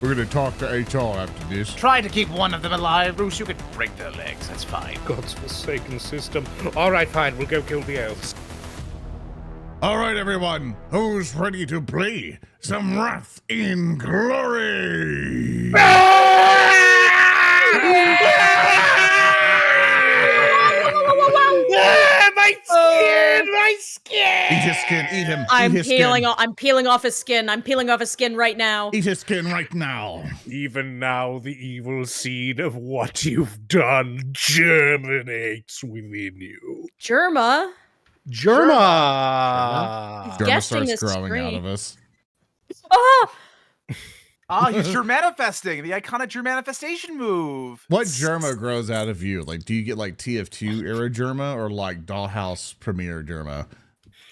We're going to talk to HR after this. Try to keep one of them alive. Roos, you could break their legs. That's fine. God's forsaken system. All right, fine. We'll go kill the elves. All right, everyone. Who's ready to play some Wrath in Glory? My skin! My skin! Eat his skin. Eat him. I'm Eat his peeling. skin. I'm peeling off his skin. I'm peeling off his skin right now. Eat his skin right now. Even now, the evil seed of what you've done germinates within you. Germa. Germa! He's Germa guessing starts this growing out tree. of us. Ah! Ah, he's Germanifesting, the iconic Germanifestation move. What Germa grows out of you? Like, do you get like TF2 era Germa or like Dollhouse Premiere Germa?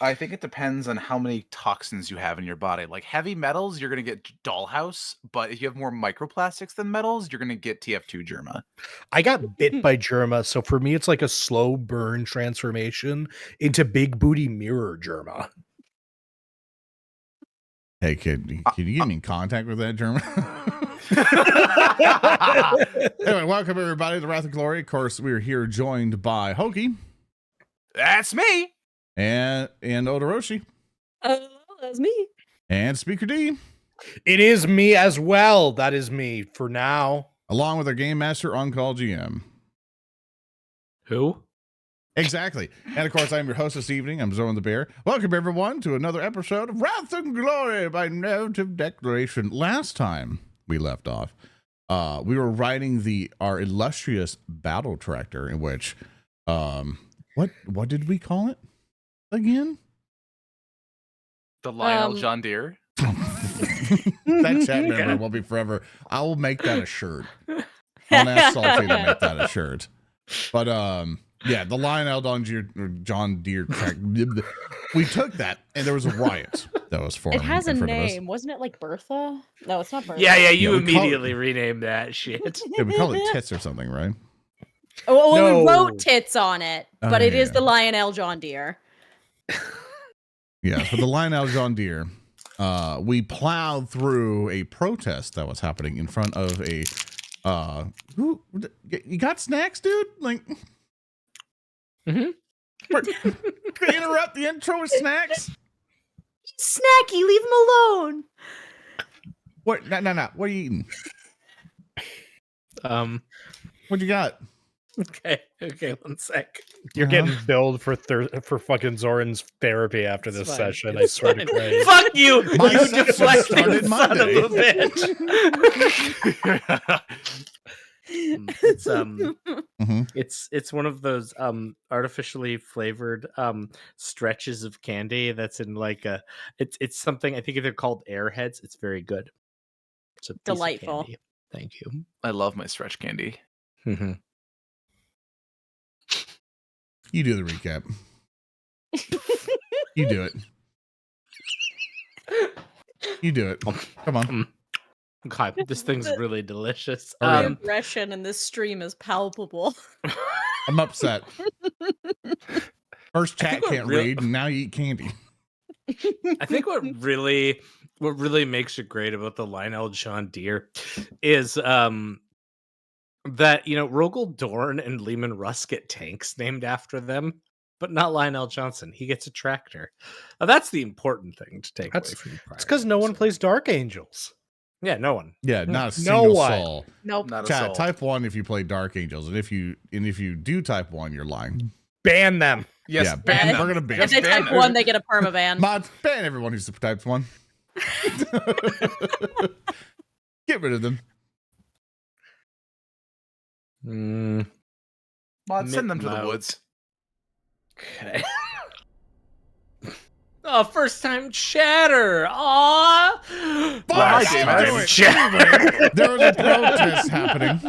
I think it depends on how many toxins you have in your body. Like heavy metals, you're going to get Dollhouse, but if you have more microplastics than metals, you're going to get TF2 Germa. I got bit by Germa, so for me, it's like a slow burn transformation into big booty mirror Germa. Hey, kid, can you get me in contact with that German? Anyway, welcome everybody to Wrath of Glory. Of course, we're here joined by Hoki. That's me. And Odoroshi. That's me. And Speaker D. It is me as well. That is me for now. Along with our Game Master on-call GM. Who? Exactly. And of course, I'm your host this evening. I'm Zoran the Bear. Welcome everyone to another episode of Wrath and Glory by Narrative Declaration. Last time we left off, we were riding our illustrious battle tractor, in which what did we call it again? The Lionel John Deere. That chat member will be forever. I will make that a shirt. I'll ask Salty to make that a shirt. But yeah, the Lionel John Deere track. We took that, and there was a riot that was forming. It has a in front of us. name. Wasn't it like Bertha? No, it's not Bertha. Yeah, you Yeah, we call immediately renamed that shit. Yeah, we call it tits or something, right? Oh, well, No. we wrote tits on it, Oh, but it yeah, is yeah. the Lionel John Deere. Yeah, for the Lionel John Deere, we plowed through a protest that was happening in front of a. Who you got snacks, dude? Like, can you interrupt the intro with snacks? Snacky, leave him alone. What? No. What are you eating? What you got? Okay, 1 sec. You're getting billed for fucking Zoran's therapy after this It's fine. session. I swear to God. Fuck you! My You session deflecting started son Monday. of a bitch. It's one of those artificially flavored stretches of candy that's in like a it's something I think they're called Airheads. It's very good. It's a piece of Delightful. candy. Thank you. I love my stretch candy. You do the recap. You do it. You do it. Come on. God, this thing's really delicious. Hurry The up. aggression in this stream is palpable. I'm upset. First chat think what can't real- read, and now you eat candy. I think what really makes it great about the Lionel John Deere is that Rogel Dorn and Lehman Russ get tanks named after them, but not Lionel Johnson. He gets a tractor. Now, that's the important thing to take away from the It's because no one plays Dark Angels. Yeah, no one. Yeah, not a No single one. soul. Nope. Not a Chat, soul. type 1 if you play Dark Angels, and if you do type 1, you're lying. Ban them. Yes, Yeah, ban ban- them. We're gonna ban. If they ban type them. 1, they get a permaban. Mods, ban everyone who's types 1. Get rid of them. Mod, send them to the Mid-mouth. woods. Okay. Oh, first time chatter. Aww. Hi, First Game time Master. chatter. There was a protest happening.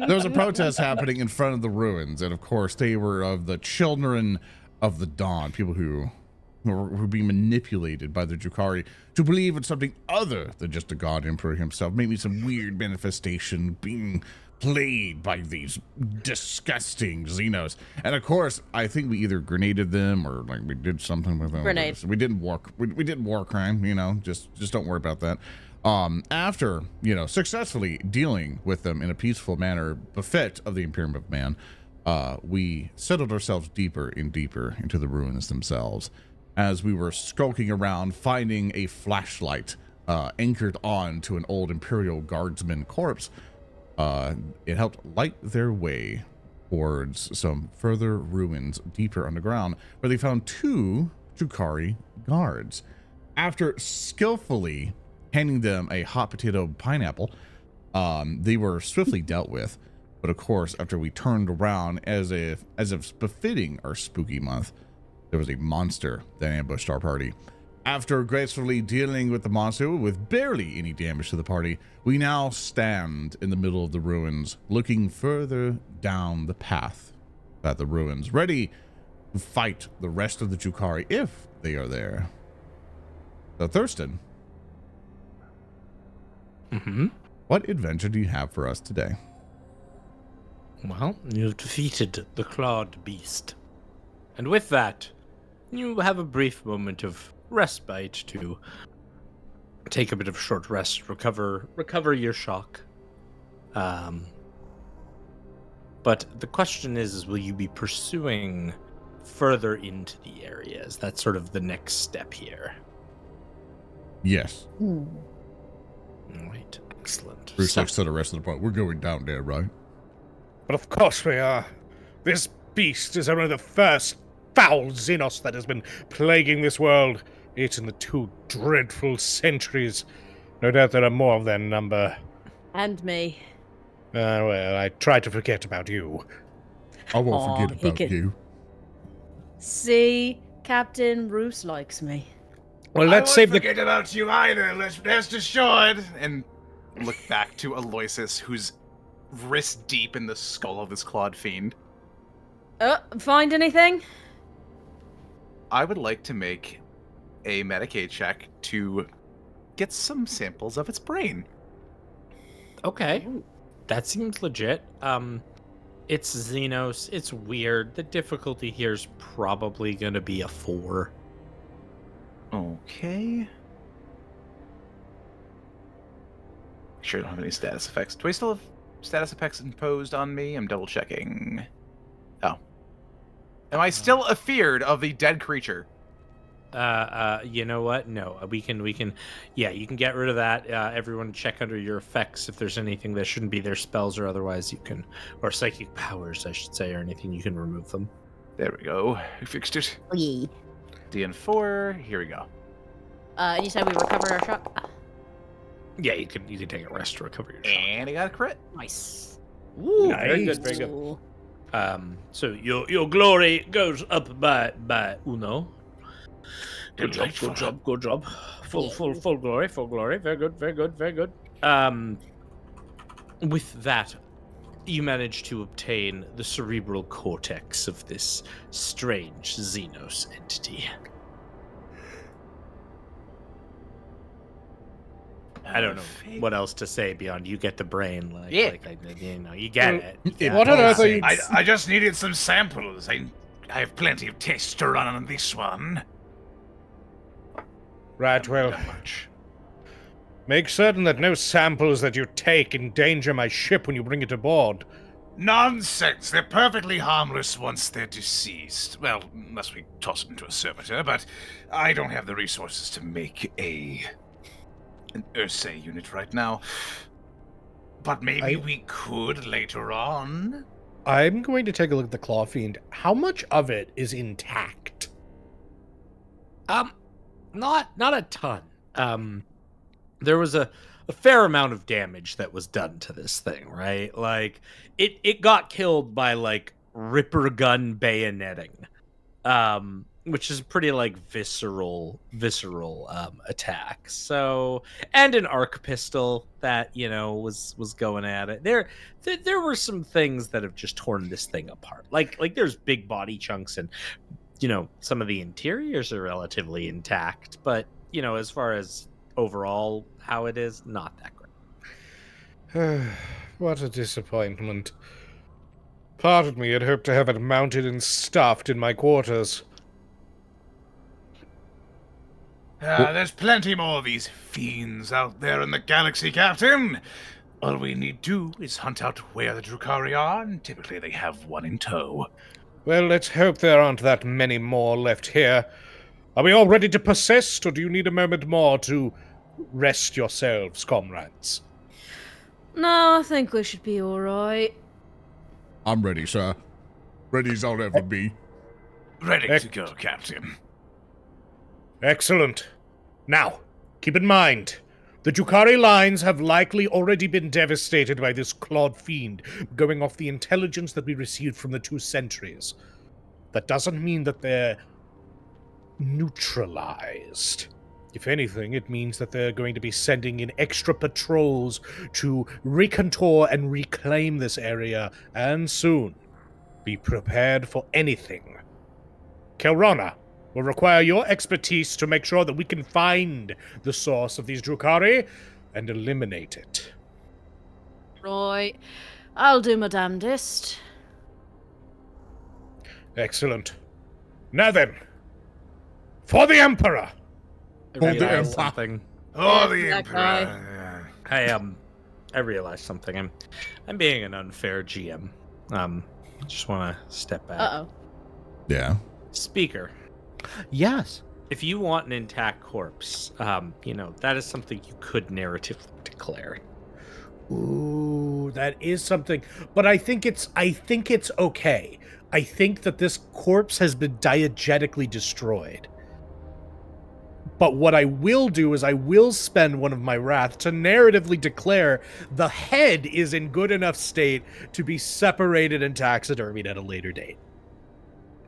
There was a protest happening in front of the ruins, and of course, they were of the children of the dawn, people who were being manipulated by the Drukhari to believe in something other than just the God Emperor himself, maybe some weird manifestation being played by these disgusting Xenos. And of course, I think we either grenaded them or like we did something with them. Grenade. We didn't war crime, just don't worry about that. After, successfully dealing with them in a peaceful manner befit of the Imperium of Man, we settled ourselves deeper and deeper into the ruins themselves. As we were skulking around, finding a flashlight anchored on to an old Imperial guardsman corpse, it helped light their way towards some further ruins deeper underground, where they found 2 Drukhari guards. After skillfully handing them a hot potato pineapple, they were swiftly dealt with. But of course, after we turned around, as if befitting our spooky month, there was a monster that ambushed our party. After gracefully dealing with the monster with barely any damage to the party, we now stand in the middle of the ruins, looking further down the path at the ruins, ready to fight the rest of the Drukhari if they are there. So, Thurston, what adventure do you have for us today? Well, you've defeated the clawed beast. And with that, you have a brief moment of respite to take a bit of short rest, recover your shock. But the question is will you be pursuing further into the areas? That's sort of the next step here. Yes. Right, excellent. Bruce looks to the rest of the party. We're going down there, right? But of course we are. This beast is only the first foul Xenos that has been plaguing this world. It and the 2 dreadful centuries. No doubt there are more of their number. And me. Well, I try to forget about you. I won't forget he about could- you. See, Captain Roos likes me. Well, let's save the... forget about you either, rest assured. And look back to Aloysus, who's wrist deep in the skull of this clawed fiend. Find anything? I would like to make a Medicaid check to get some samples of its brain. Okay. That seems legit. It's Xenos. It's weird. The difficulty here is probably going to be a 4. Okay. Sure, I don't have any status effects. Do I still have status effects imposed on me? I'm double checking. Oh. Am I still afeared of the dead creature? You know what? No, we can. Yeah, you can get rid of that. Everyone check under your effects if there's anything that shouldn't be there, spells or otherwise you can, or psychic powers, I should say, or anything, you can remove them. There we go. We fixed it. Oh, yeah. DN4. Here we go. You said we recovered our shock. Yeah, you can take a rest to recover your shock. And I got a crit. Nice. Ooh, very good, very good. Ooh. So your glory goes up by uno. Good job. Full glory. Very good. With that, you manage to obtain the cerebral cortex of this strange Xenos entity. I don't know what else to say beyond you get the brain, you get it. Yeah. What on earth are you... I just needed some samples. I have plenty of tests to run on this one. Right, well, Not much. make certain that no samples that you take endanger my ship when you bring it aboard. Nonsense! They're perfectly harmless once they're deceased. Well, unless we toss them into a servitor, but I don't have the resources to make an Ursay unit right now. But maybe we could later on. I'm going to take a look at the Claw Fiend. How much of it is intact? Not a ton. There was a fair amount of damage that was done to this thing, right? Like it got killed by like ripper gun bayoneting, which is pretty like visceral attack. So, and an arc pistol that was going at it. There were some things that have just torn this thing apart. Like there's big body chunks and some of the interiors are relatively intact, but as far as overall how it is, not that great. What a disappointment. Part of me had hoped to have it mounted and stuffed in my quarters. There's plenty more of these fiends out there in the galaxy, Captain. All we need to do is hunt out where the Drukhari are, and typically they have one in tow. Well, let's hope there aren't that many more left here. Are we all ready to persist, or do you need a moment more to rest yourselves, comrades? No, I think we should be alright. I'm ready, sir. Ready as I'll ever be. Ready to go, Captain. Excellent. Now, keep in mind, the Drukhari lines have likely already been devastated by this clawed fiend, going off the intelligence that we received from the 2 sentries. That doesn't mean that they're neutralized. If anything, it means that they're going to be sending in extra patrols to recontour and reclaim this area, and soon. Be prepared for anything. Khelrana will require your expertise to make sure that we can find the source of these Drukhari and eliminate it. Right. I'll do my damnedest. Excellent. Now then, for the Emperor! I Hold the realized Empire. something. Oh, the That guy. Emperor. I realized something. I'm being an unfair GM. Just want to step back. Uh-oh. Yeah. Speaker, Yes. if you want an intact corpse, that is something you could narratively declare. Ooh, that is something. But I think it's okay. I think that this corpse has been diegetically destroyed. But what I will do is I will spend one of my wrath to narratively declare the head is in good enough state to be separated and taxidermied at a later date.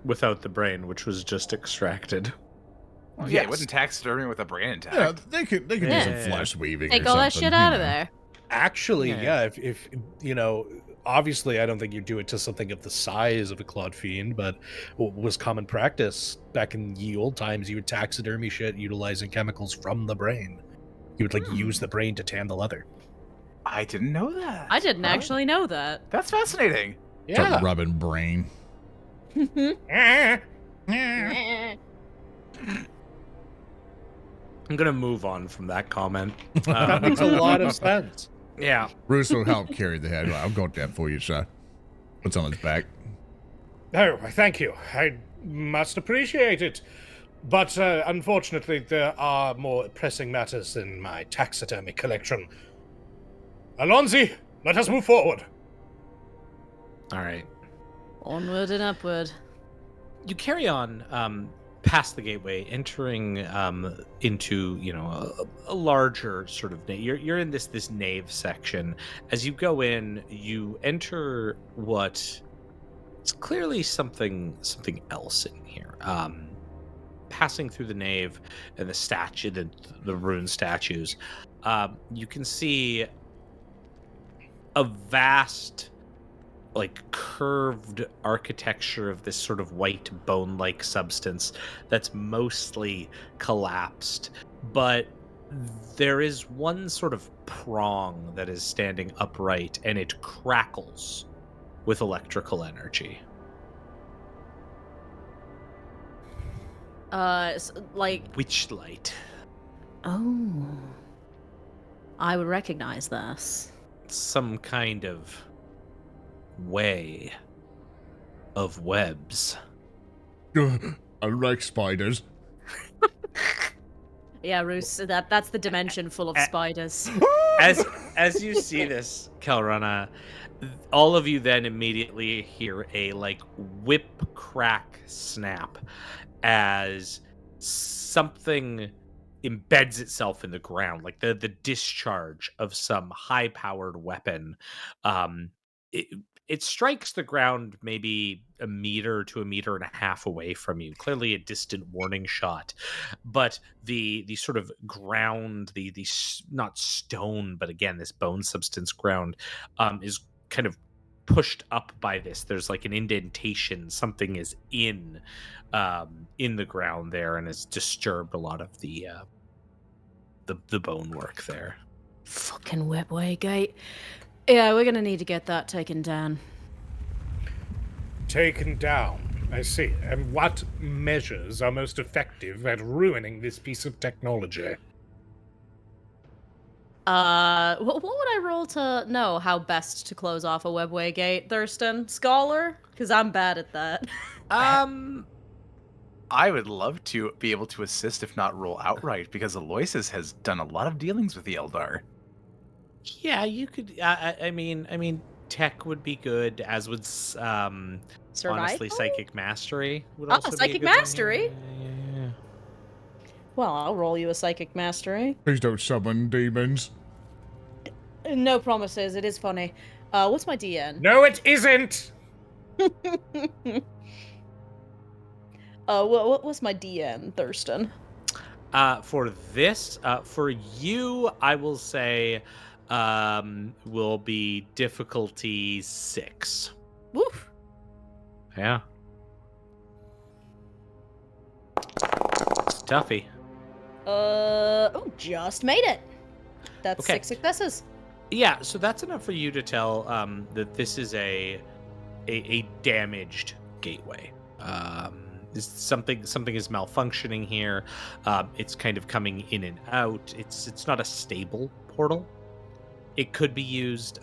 Without the brain, which was just extracted. Well, yeah, Yes. you wouldn't taxidermy with a brain intact. Yeah, they could do Yeah. some flesh weaving. Take or all that something, shit out you of know. there. Actually, Yeah. yeah, if obviously I don't think you do it to something of the size of a clawed fiend, but what was common practice back in ye old times, you would taxidermy shit utilizing chemicals from the brain. You would use the brain to tan the leather. I didn't know that. I didn't Huh? actually know that. That's fascinating. Start rubbing brain. I'm gonna move on from that comment. That makes a lot of sense. Yeah. Roos will help carry the head. I've got that for you, sir. What's on his back? Oh, thank you. I must appreciate it. But unfortunately, there are more pressing matters in my taxidermy collection. Alonzi, let us move forward. All right. Onward and upward. You carry on past the gateway, entering into a larger sort of you're in this nave section. As you go in, you enter what is clearly something else in here. Passing through the nave and the statue, the rune statues, you can see a vast, curved architecture of this sort of white bone-like substance that's mostly collapsed, but there is one sort of prong that is standing upright, and it crackles with electrical energy. Witch light. Oh. I would recognize this. Some kind of way of webs. I like spiders. Yeah, Roos, that's the dimension full of spiders. As you see this, Khelrana, all of you then immediately hear a whip crack snap as something embeds itself in the ground, like the discharge of some high powered weapon. It strikes the ground maybe a meter to a meter and a half away from you, clearly a distant warning shot. But the sort of ground, the not stone, but again, this bone substance ground is kind of pushed up by this. There's an indentation. Something is in the ground there and has disturbed a lot of the bone work there. Fucking whipway gate. Yeah, we're gonna need to get that taken down. Taken down. I see. And what measures are most effective at ruining this piece of technology? What would I roll to know how best to close off a webway gate, Thurston? Scholar? Because I'm bad at that. I would love to be able to assist, if not roll outright, because Aloysus has done a lot of dealings with the Eldar. Yeah, you could. I mean, tech would be good, as would honestly Survival? psychic mastery would Oh, also be a psychic good one. mastery? Yeah. Well, I'll roll you a psychic mastery. Please don't summon demons. No promises. It is funny. What's my DN? No, it isn't! What's my DN, Thurston? For this, for you, I will say, will be difficulty 6. Woof. Yeah. It's toughy. Oh, just made it. That's Okay. 6 successes. Yeah, so that's enough for you to tell that this is a damaged gateway. Something is malfunctioning here. It's kind of coming in and out. It's not a stable portal. It could be used.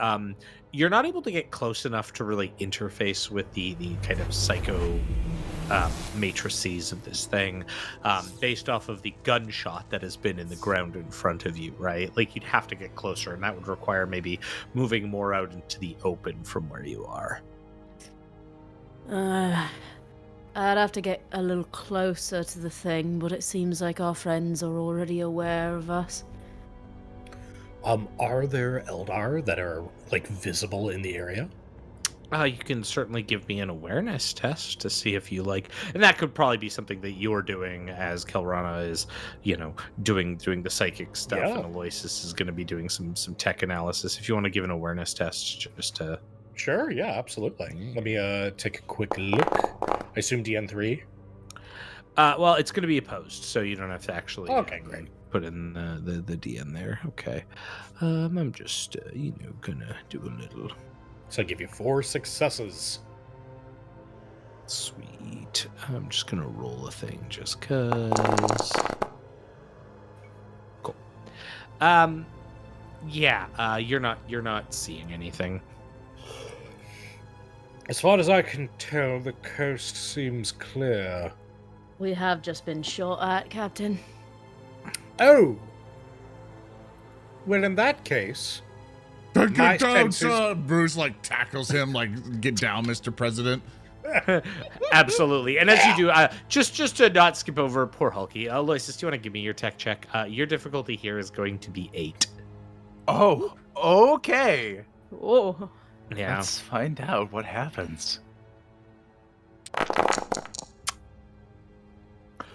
You're not able to get close enough to really interface with the kind of psycho matrices of this thing, based off of the gunshot that has been in the ground in front of you, right? Like, you'd have to get closer, and that would require maybe moving more out into the open from where you are. I'd have to get a little closer to the thing, but it seems like our friends are already aware of us. Are there Eldar that are, like, visible in the area? You can certainly give me an awareness test to see if you like, and that could probably be something that you're doing as Khelrana is, doing the psychic stuff, Yeah. and Aloysus is going to be doing some tech analysis. If you want to give an awareness test, just to. Sure, yeah, absolutely. Let me take a quick look. I assume DN3? Well, it's going to be opposed, so you don't have to actually. Okay, great. Put in the DN there. Okay. I'm just gonna do a little. So I give you 4 successes. Sweet. I'm just gonna roll a thing just cause. Cool. Yeah. You're not seeing anything. As far as I can tell, the coast seems clear. We have just been shot at, Captain. Oh! Well, in that case... Get My down, senses- sir! Bruce, take tackles him, get down, Mr. President. Absolutely. And as you do, just to not skip over poor Hulky, Aloysus, do you want to give me your tech check? Your difficulty here is going to be 8. Oh, okay. Oh. Yeah. Let's find out what happens.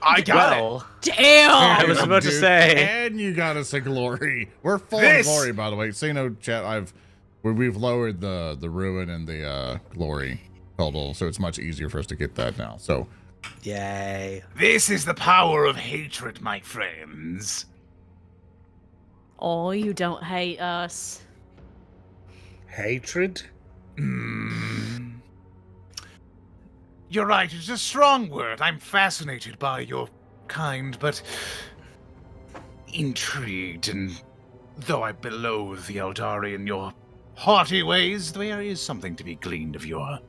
I got it. Damn! I was about to Dude, say. And you got us a glory. We're full This- of glory, by the way. Say no, chat. We've lowered the ruin and the glory total, so it's much easier for us to get that now. So Yay. This is the power of hatred, my friends. Oh, you don't hate us. Hatred? You're right, it's a strong word. I'm fascinated by your kind, but intrigued, and though I below the Aeldari and your haughty ways, there is something to be gleaned of your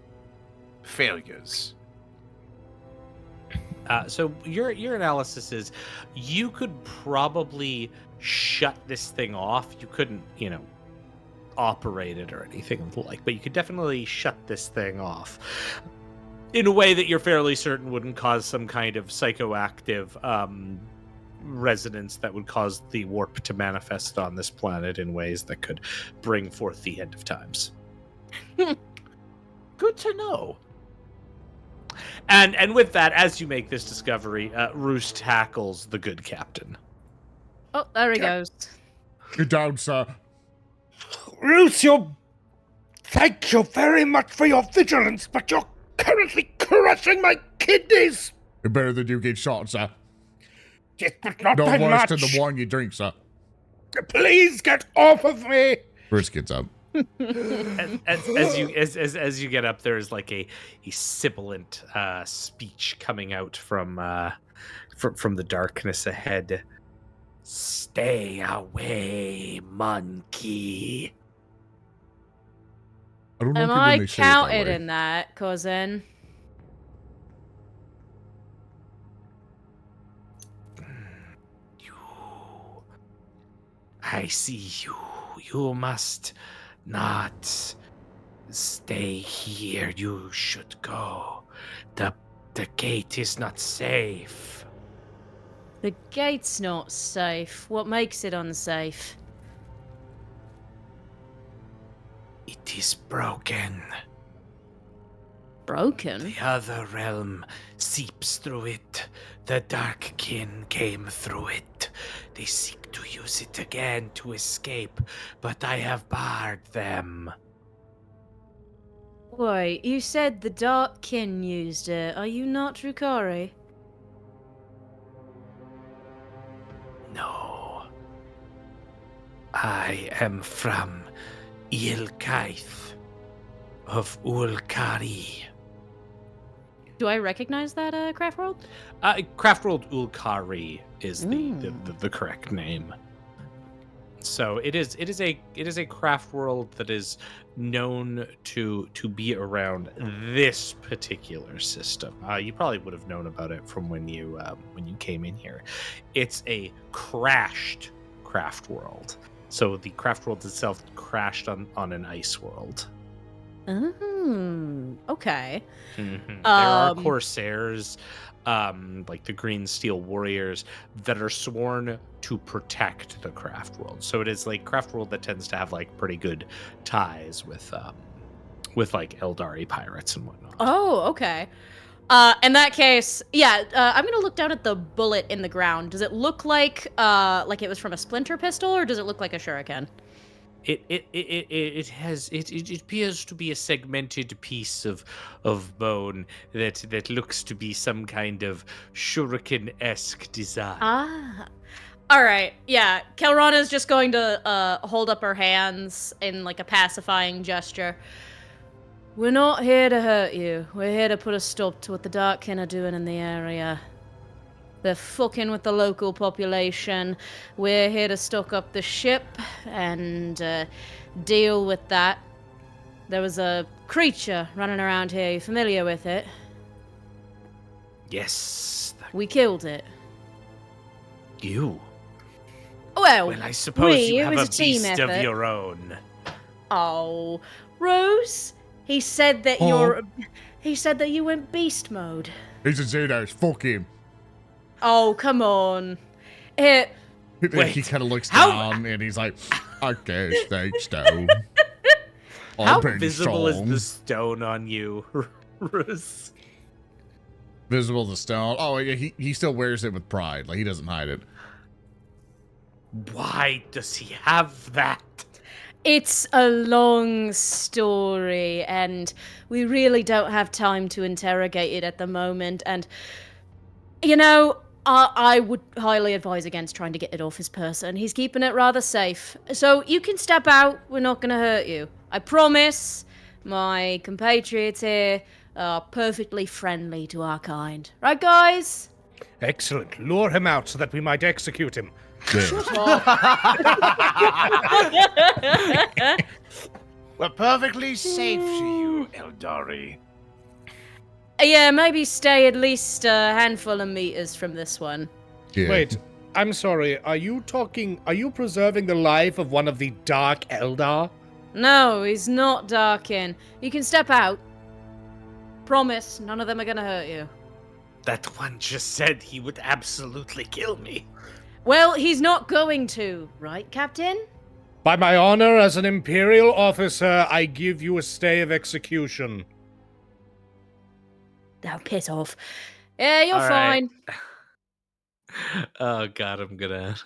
failures. So your analysis is you could probably shut this thing off. You couldn't, operate it or anything of the like, but you could definitely shut this thing off in a way that you're fairly certain wouldn't cause some kind of psychoactive resonance that would cause the warp to manifest on this planet in ways that could bring forth the end of times. Good to know. And with that, as you make this discovery, Roos tackles the good captain. Oh, there he goes. get down, sir. Roos, thank you very much for your vigilance, but you're currently crushing my kidneys! It's better than you get shot, sir. Yes, but not No by worse much. than the one you drink, sir. Please get off of me! Bruce gets up. as you get up, there's like a sibilant speech coming out from the darkness ahead. Stay away, monkey. I don't like Am it when I they say it that counted way. in that, cousin? I see you. You must not stay here. You should go. The gate is not safe. The gate's not safe. What makes it unsafe? It is broken. Broken? The other realm seeps through it. The dark kin came through it. They seek to use it again to escape, but I have barred them. Wait, you said the Dark Kin used it. Are you not Drukari? No. I am from Ilkaith of Ulkari. Do I recognize that, Craft World? Craftworld Ulkari is the correct name. So it is a craft world that is known to be around this particular system. You probably would have known about it from when you came in here. It's a crashed craft world. So the craft world itself crashed on an ice world. Oh, okay. There are Corsairs, like the Green Steel Warriors, that are sworn to protect the craft world. So it is like craft world that tends to have like pretty good ties with like Eldari pirates and whatnot. Oh, okay. In that case, yeah, I'm gonna look down at the bullet in the ground. Does it look like it was from a splinter pistol, or does it look like a shuriken? It appears to be a segmented piece of bone that looks to be some kind of shuriken-esque design. Ah. All right. Yeah, Khelrana is just going to hold up her hands in like a pacifying gesture. We're not here to hurt you. We're here to put a stop to what the Darkkin are doing in the area. They're fucking with the local population. We're here to stock up the ship and deal with that. There was a creature running around here. You familiar with it? Yes. We killed it. You? Well, I suppose you it have was a team beast of effort. your own. Oh, Roos. He said that He said that you went beast mode. He didn't say that. Fuck him. Oh, come on. Wait, He kind of looks down and he's like, I guess thanks, though. How visible is the stone on you, Roos? Visible the stone. Oh, yeah, he still wears it with pride. Like, he doesn't hide it. Why does he have that? It's a long story, and we really don't have time to interrogate it at the moment. And, you know, I would highly advise against trying to get it off his person. He's keeping it rather safe. So you can step out. We're not going to hurt you. I promise. My compatriots here are perfectly friendly to our kind. Right, guys? Excellent. Lure him out so that we might execute him. We're perfectly safe to you, Eldari. Yeah, maybe stay at least a handful of meters from this one. Yeah. Wait, I'm sorry. Are you preserving the life of one of the Dark Eldar? No, he's not Darkin. You can step out. Promise, none of them are gonna hurt you. That one just said he would absolutely kill me. Well, he's not going to, right, Captain? By my honor as an Imperial officer, I give you a stay of execution. Oh, piss off. Yeah, you're All right. fine. Oh god, I'm gonna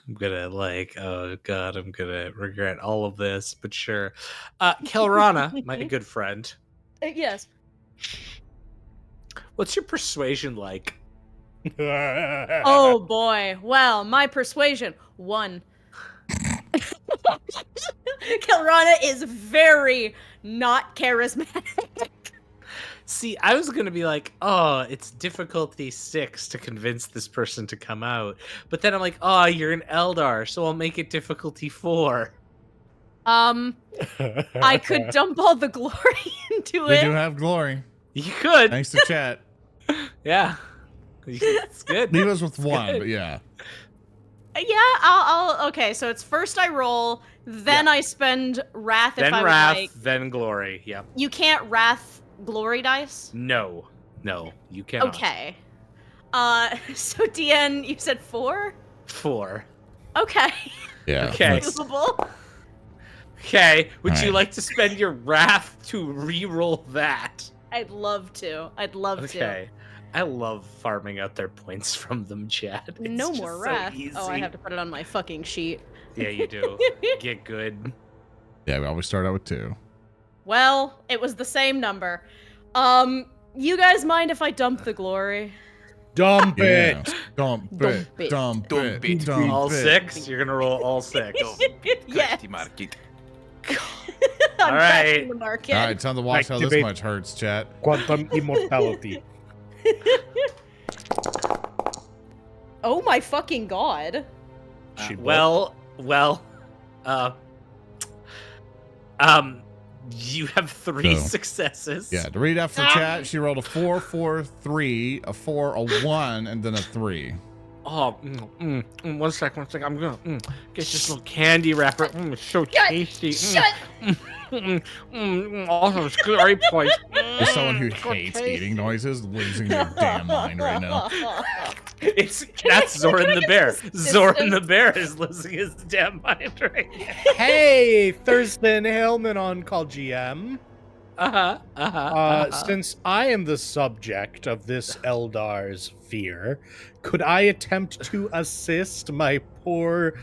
regret all of this, but sure. Khelrana, my good friend. Yes. What's your persuasion like? Oh boy. Well, my persuasion, 1. Khelrana is very not charismatic. See, I was gonna be like, oh, it's difficulty 6 to convince this person to come out, but then I'm like, oh, you're an Eldar, so I'll make it difficulty 4. I could dump all the glory into They it. do have glory. You could, Thanks to chat. yeah, it's good. Leave us with one, good. but yeah. Yeah, I'll. Okay, so it's first I roll, then I spend wrath if Then I would wrath, like. then glory. Yep. You can't wrath glory dice. No, you cannot. Okay. So DN, you said 4? 4. Okay. Yeah. Okay. let's- Doable. Okay, would you Alright. like to spend your wrath to re-roll that? I'd love to. I'd love Okay. I love farming out their points from them, Chad. to. It's No just more so wrath. easy. Oh, I have to put it on my fucking sheet. Yeah, you do. Get good. Yeah, we always start out with 2. Well, it was the same number. You guys mind if I dump the glory? Dump Yeah. it. Dump Dump it. it. Dump Dump it. it. Dump All it. 6? You're gonna roll all 6. Yes. Correct, market. I'm All right. crashing the market. All right, time to watch how this Activate. much hurts, chat. Quantum immortality. Oh my fucking god. She Well, you have 3 So, successes. Yeah, to read after chat, she rolled a 4, 4, 3, a 4, a 1, and then a 3. Oh, 1 second. I'm gonna get this little candy wrapper. It's so tasty. Shut. Awesome, it's great point. As someone who hates eating noises, losing their damn mind right now. That's Zoran the bear. Zoran the bear is losing his damn mind right now. Hey, Thurston Hellman on Call GM. Uh-huh. Since I am the subject of this Eldar's fear, could I attempt to assist my poor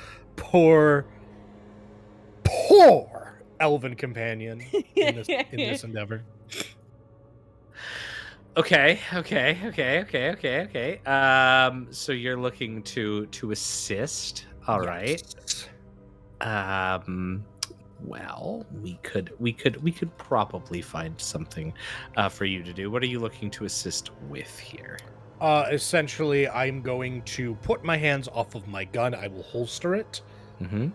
elven companion in this endeavor? Okay. So you're looking to assist. All right. Well, we could probably find something for you to do. What are you looking to assist with here? Essentially, I'm going to put my hands off of my gun. I will holster it, Mm-hmm.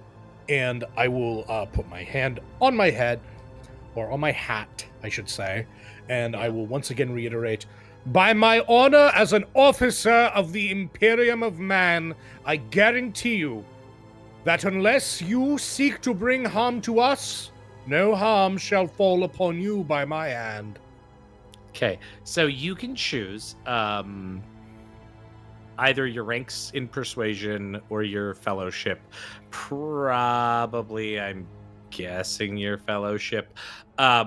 and I will put my hand on my head, or on my hat, I should say, and I will once again reiterate, by my honor as an officer of the Imperium of Man, I guarantee you that unless you seek to bring harm to us, no harm shall fall upon you by my hand. Okay, so you can choose either your ranks in persuasion or your fellowship. Probably, I'm guessing your fellowship,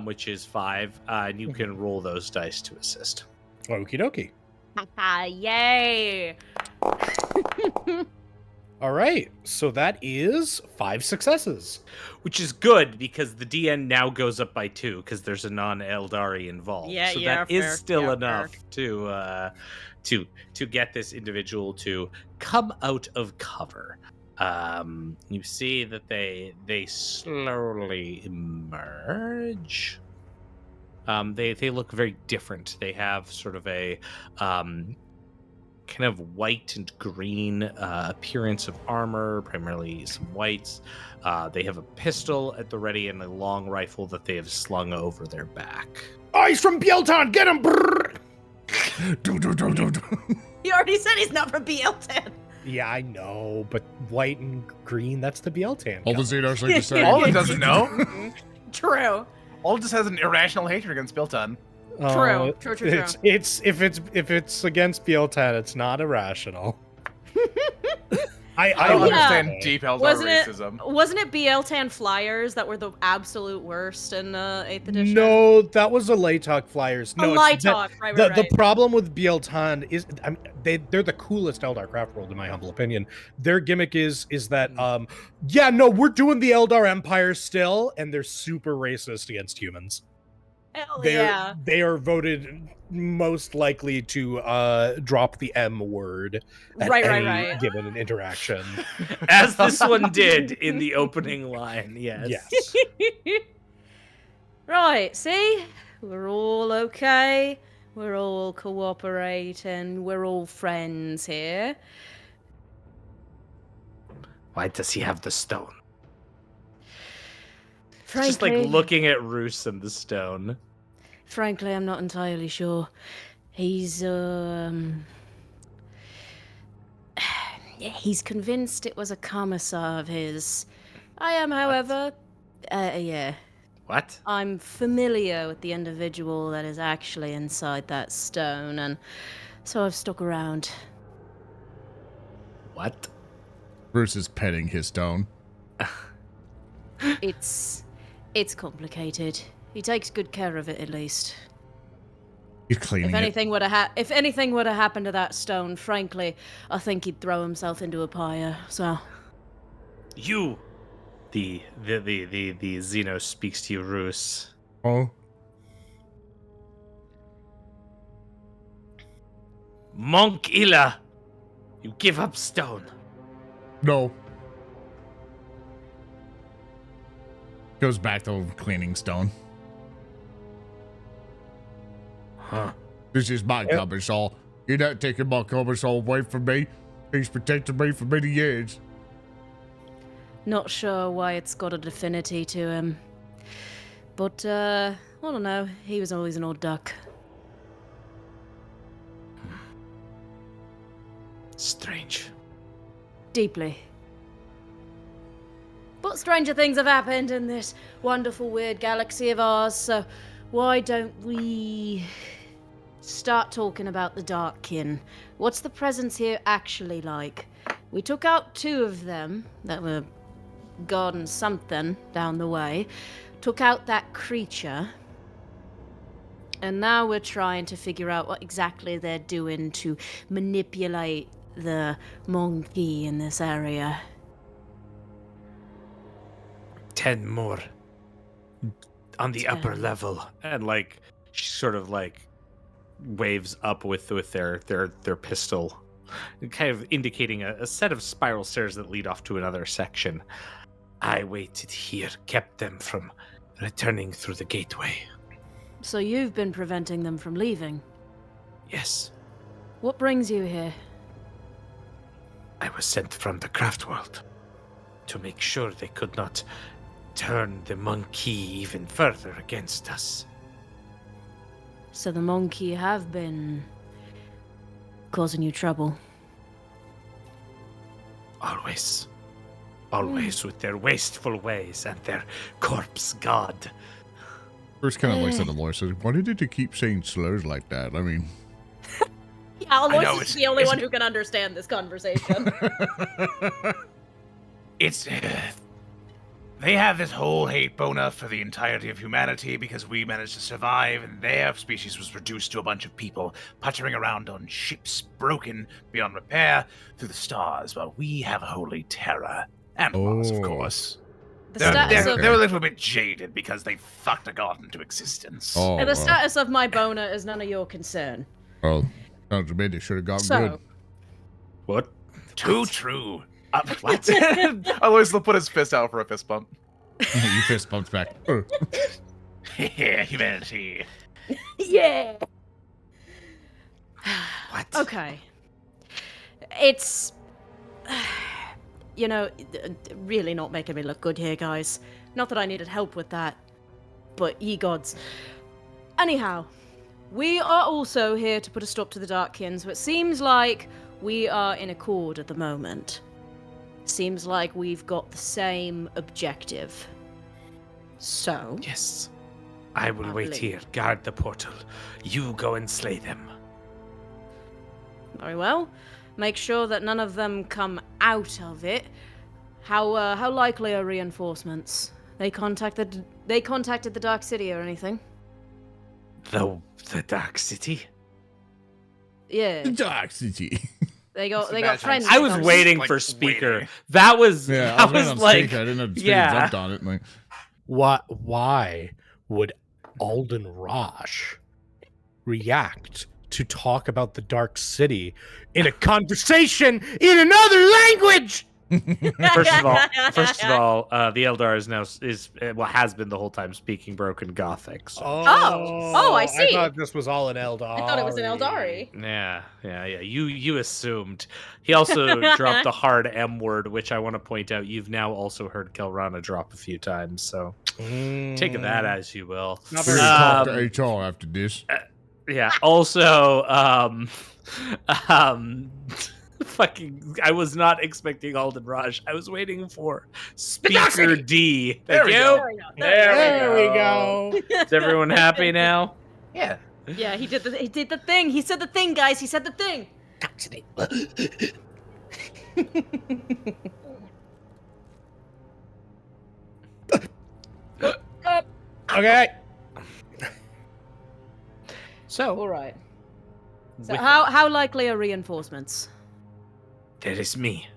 which is 5, and you can roll those dice to assist. Okie dokie. Yay. All right, so that is 5 successes. Which is good because the DN now goes up by 2 because there's a non-Eldari involved. Yeah, so yeah, that is fair, still yeah, enough to get this individual to come out of cover. You see that they slowly emerge. They look very different. They have sort of a kind of white and green appearance of armor, primarily some whites. They have a pistol at the ready and a long rifle that they have slung over their back. Oh, he's from Bielton! Get him! Do. He already said he's not from BL10. Yeah, I know, but white and green, that's the Bieltan. All the Xenars like to say. Alden doesn't know. True. Alden just has an irrational hatred against Bilton. True. It's if it's against Bieltan, it's not irrational. I don't would understand say. deep Eldar Wasn't racism. it BL10 flyers that were the absolute worst in 8th edition? No, that was a Latok Flyers. No, it's Lightalk, right. the problem with Bieltan is they're the coolest Eldar craft world in my humble opinion. Their gimmick is that we're doing the Eldar Empire still, and they're super racist against humans. Hell they yeah. they are voted most likely to drop the M word at any given an interaction. As this one did in the opening line, yes. Yes. Right, see? We're all okay. We're all cooperating. We're all friends here. Why does he have the stone? Frankly, Just like looking at Roos and the stone. Frankly, I'm not entirely sure. He's he's convinced it was a commissar of his. I am, however, yeah. What? I'm familiar with the individual that is actually inside that stone, and so I've stuck around. What? Bruce is petting his stone. It's complicated. He takes good care of it, at least. He's cleaning If anything would have happened to that stone, frankly, I think he'd throw himself into a pyre. So, You! The Xeno speaks to you, Roos. it. Oh, Monk Illa! You give up stone. no. Goes back to cleaning stone. Huh. This is my commissar. You're not taking my commissar away from me. He's protected me for many years. not sure why it's got an affinity to him. But, I don't know. He was always an old duck. Strange. Deeply. But stranger things have happened in this wonderful, weird galaxy of ours, so why don't we start talking about the Darkkin? What's the presence here actually like? We took out 2 of them that were guarding something down the way, took out that creature, and now we're trying to figure out what exactly they're doing to manipulate the monkey in this area. 10 more. On the upper 10. level. And like she sort of like waves up with their pistol, kind of indicating a set of spiral stairs that lead off to another section. I waited here, kept them from returning through the gateway. So you've been preventing them from leaving. Yes, What brings you here? I was sent from the craft world to make sure they could not turn the monkey even further against us. So the monkey have been causing you trouble. Always. Always with their wasteful ways and their corpse god. Bruce kind of looks at Aloysus. Why did you keep saying slurs like that? I mean, Yeah, know, Aloysus is the only it's- one who can understand this conversation. It's. They have this whole hate bona for the entirety of humanity because we managed to survive and their species was reduced to a bunch of people puttering around on ships broken beyond repair through the stars while we have holy terror. And laws, of Oh. course. The They're, status they're, of they're a little bit jaded because they fucked a god into existence. oh, the status of my boner is none of your concern. well, sounds to me they should have gotten So, good. What? Too true. What? Aloysius will put his fist out for a fist bump. You fist bumps back. Humanity. yeah. What? Okay. It's, really not making me look good here, guys. Not that I needed help with that, but ye gods. Anyhow, we are also here to put a stop to the Darkkin, so it seems like we are in accord at the moment. Seems like we've got the same objective. So, Yes. I will wait Lovely. here, guard the portal. You go and slay them. very well. Make sure that none of them come out of it. How likely are reinforcements? They contacted the Dark City or anything? The Dark City? Yeah, Dark City. they got imagine friends. I was Dark waiting like, for speaker. waiting. That was Yeah, that I was was on like speaker. I didn't know the yeah. jumped on it. Like, Why would Alden Rosh react to talk about the Dark City in a conversation in another language? First of all, the Eldar has been the whole time speaking broken Gothic. So. Oh, I see. I thought this was all an Eldar. I thought it was an Eldari. Yeah. You assumed. He also dropped the hard M word, which I want to point out. You've now also heard Khelrana drop a few times, so take that as you will. Not We're very gonna talk to HR after this. Yeah. Also, fucking, I was not expecting Alden Raj. I was waiting for Speaker D. There we go. There we go. Is everyone happy now? Yeah. Yeah, he did the thing. He said the thing, guys. He said the thing. Okay. So, All right. So with- how likely are reinforcements? there is me.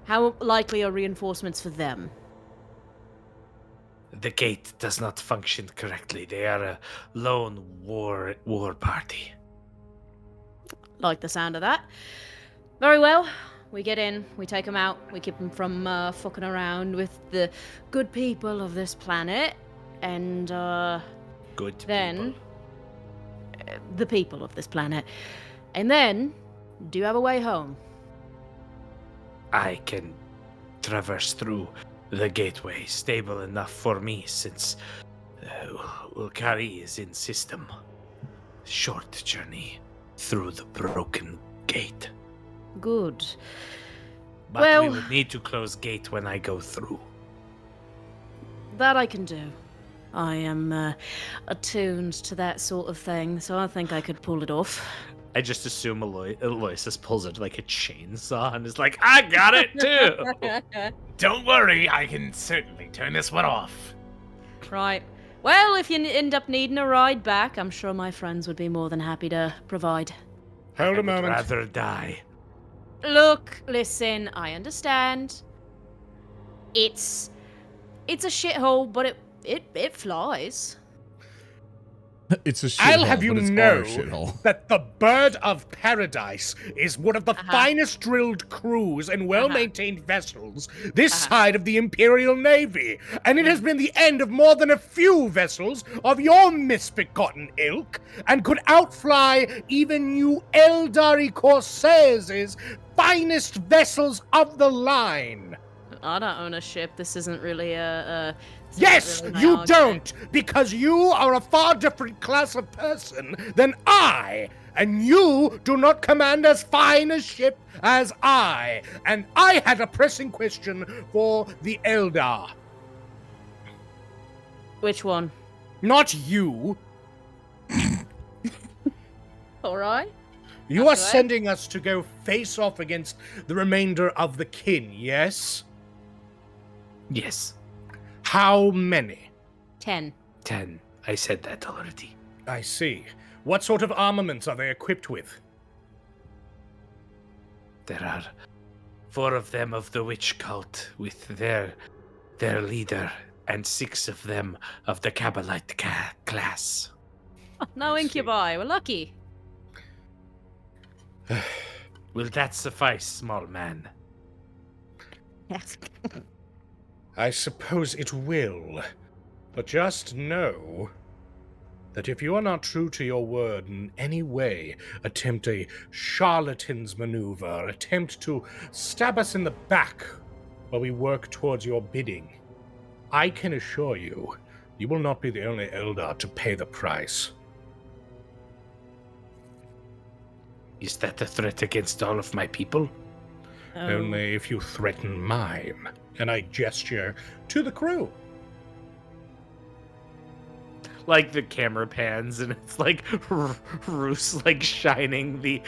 How likely are reinforcements for them? The gate does not function correctly. They are a lone war party. Like the sound of that. Very well. We get in, we take them out, we keep them from fucking around with the good people of this planet, and Good then people. the people of this planet. And then, do you have a way home? I can traverse through the gateway, stable enough for me, since Ulkari is in system. Short journey through the broken gate. Good. But Well- we would need to close gate when I go through. That I can do. I am attuned to that sort of thing, so I think I could pull it off. I just assume Aloysus pulls it like a chainsaw and is like, I got it too! Don't worry, I can certainly turn this one off. Right. Well, if you end up needing a ride back, I'm sure my friends would be more than happy to provide. Hold I a moment. would rather die. Look, listen, I understand. It's a shithole, but it flies. It's a shithole. I'll have you but it's know our shithole. that the Bird of Paradise is one of the Uh-huh. finest drilled crews and well-maintained vessels this side of the Imperial Navy, and it has been the end of more than a few vessels of your misbegotten ilk, and could outfly even you Eldari Corsairs' finest vessels of the line. I don't own a ship. This isn't really this isn't Yes, really my you argument. don't, because you are a far different class of person than I, and you do not command as fine a ship as I, and I had a pressing question for the Eldar. Which one? Not you. All right. You That's are right. sending us to go face off against the remainder of the kin, yes? Yes. How many? 10. 10. I said that already. I see. What sort of armaments are they equipped with? There are 4 of them of the witch cult with their leader, and 6 of them of the Kabbalite class. No I see. incubi. We're lucky. Will that suffice, small man? Yes. I suppose it will. But just know that if you are not true to your word in any way, attempt a charlatan's maneuver, attempt to stab us in the back while we work towards your bidding, I can assure you, you will not be the only Eldar to pay the price. Is that a threat against all of my people? Only if you threaten mine. And I gesture to the crew. Like the camera pans and it's like Roos like shining the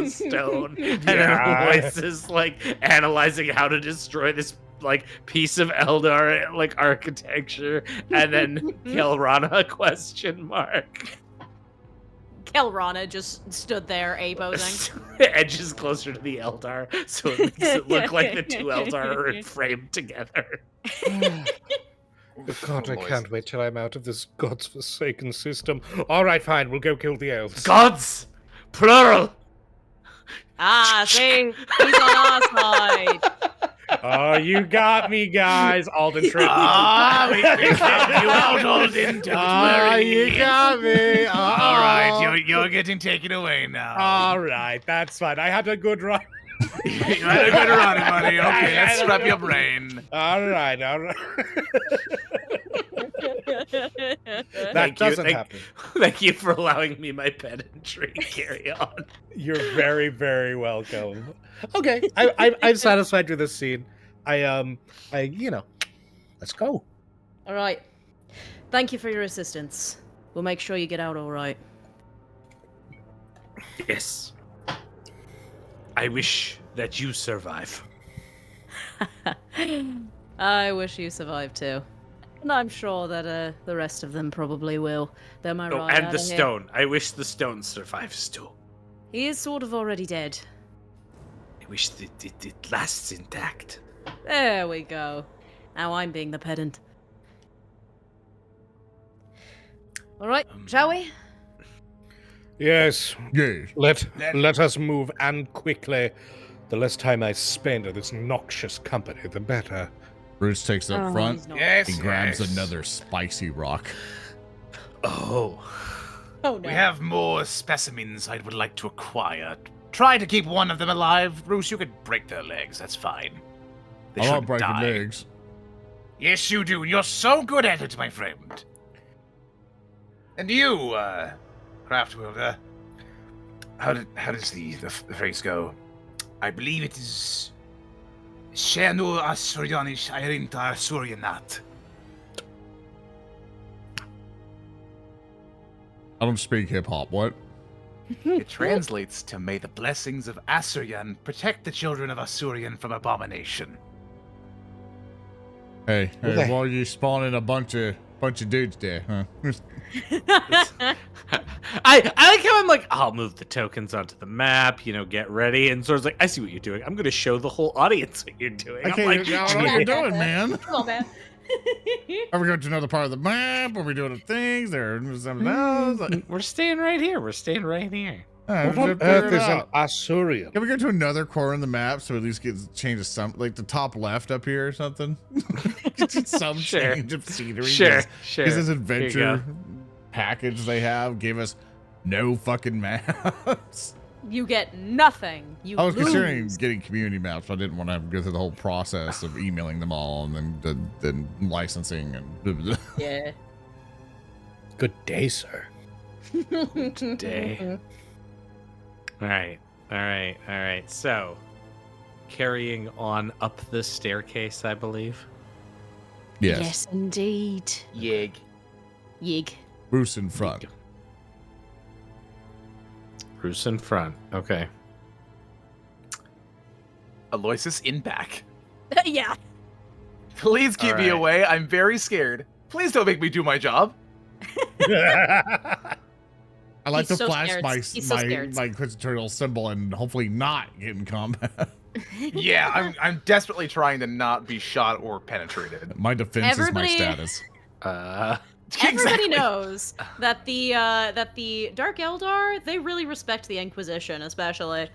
stone, and then Yeah. Aloysus is like analyzing how to destroy this like piece of Eldar like architecture, and then Khelrana question mark. Khelrana just stood there, a-posing. Edges closer to the Eldar, so it makes it look like the 2 Eldar are framed together. God, I can't wait till I'm out of this god's-forsaken system. All right, fine, we'll go kill the elves. Gods! Plural! Ah, see? He's on our side. Oh, you got me, guys. Alden tricked me. We found you out, Alden. Don't worry. You got me. All right, you're getting taken away now. All right, that's fine. I had a good run. You had a good run, buddy. Okay, let's strap your brain. All right. That doesn't happen. Thank you for allowing me my pedantry. Carry on. You're very, very welcome. Okay, I'm satisfied with this scene. Let's go. All right. Thank you for your assistance. We'll make sure you get out all right. Yes. I wish that you survive. I wish you survived too. And I'm sure that the rest of them probably will. They're my Oh, ride and out the of here. stone. I wish the stone survives too. He is sort of already dead. I wish that it lasts intact. There we go. Now I'm being the pedant. All right, shall we? Yes, Yeah. let us move, and quickly. The less time I spend at this noxious company, the better. Roos takes up Oh, front. he's not- Yes, He grabs yes. another spicy rock. Oh. Oh no. We have more specimens I would like to acquire. Try to keep one of them alive. Roos, you could break their legs. That's fine. They I love shouldn't breaking die. legs. Yes, you do. You're so good at it, my friend. And you, craft wielder, how does the phrase go? I believe it is Shenu Asurianish Airinta Asurianat. I don't speak hip hop. What? It translates to "May the blessings of Asurian protect the children of Asurian from abomination." Hey, Okay. well, you spawning a bunch of dudes there, huh? I like how I'm like, I'll move the tokens onto the map, get ready. And Zor's like, I see what you're doing. I'm going to show the whole audience what you're doing. I I'm can't like, even know what you're doing, man. Come on, man. Are we going to another part of the map? Are we doing things? Or something else? we're staying right here. We're staying right here. What on earth is an Asurian? Can we go to another corner of the map so at least get change of some, like the top left up here or something? Get some Sure. change of scenery. Sure. Because this Here you adventure package they have gave us no fucking maps. You get nothing. You I was lose. considering getting community maps, but I didn't want to have to go through the whole process of emailing them all and then licensing and blah, blah, blah. Yeah. Good day, sir. Day. All right. So, carrying on up the staircase, I believe. Yes. Indeed. Yig. Yig. Bruce in front. Roos in front. Okay. Aloysus in back. Yeah. Please keep me All right. away. I'm very scared. Please don't make me do my job. I like He's to so flash scared. He's so my scared. inquisitorial symbol and hopefully not get in combat. Yeah, I'm desperately trying to not be shot or penetrated. My defense Everybody- is my status. Everybody Exactly. knows that the Dark Eldar, they really respect the Inquisition, especially.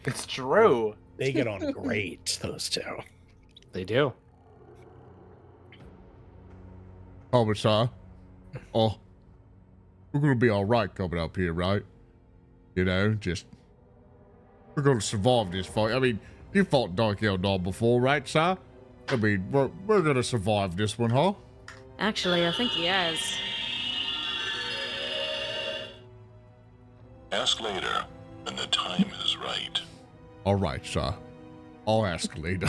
It's true. They get on great, those two. They do. Oh, but oh, we're gonna be all right coming up here, right? Just we're gonna survive this fight. I mean, you fought Dark Eldar before, right, sir? I mean, we're gonna survive this one, huh? Actually, I think he has. Ask later when the time is right. All right, sir. I'll ask later.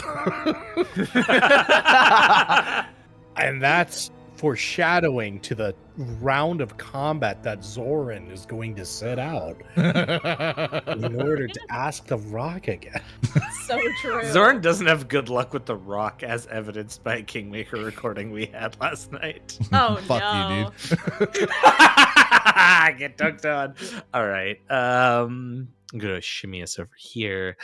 And that's foreshadowing to the round of combat that Zoran is going to set out in order to ask the rock again. So true. Zorn doesn't have good luck with the rock, as evidenced by a Kingmaker recording we had last night. Oh Fuck no. you, dude. Get dunked on. All right. I'm gonna shimmy us over here.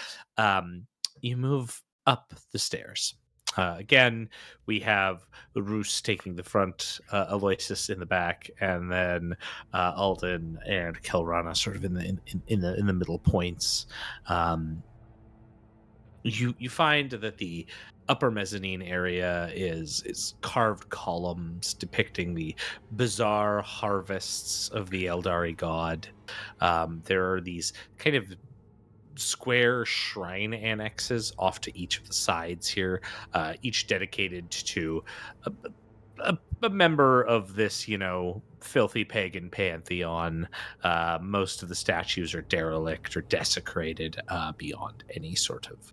You move up the stairs. Again, we have Roos taking the front, Aloysus in the back, and then Alden and Khelrana sort of in the middle points. You find that the upper mezzanine area is carved columns depicting the bizarre harvests of the Eldari god. There are these kind of square shrine annexes off to each of the sides here, each dedicated to a member of this, filthy pagan pantheon. Most of the statues are derelict or desecrated beyond any sort of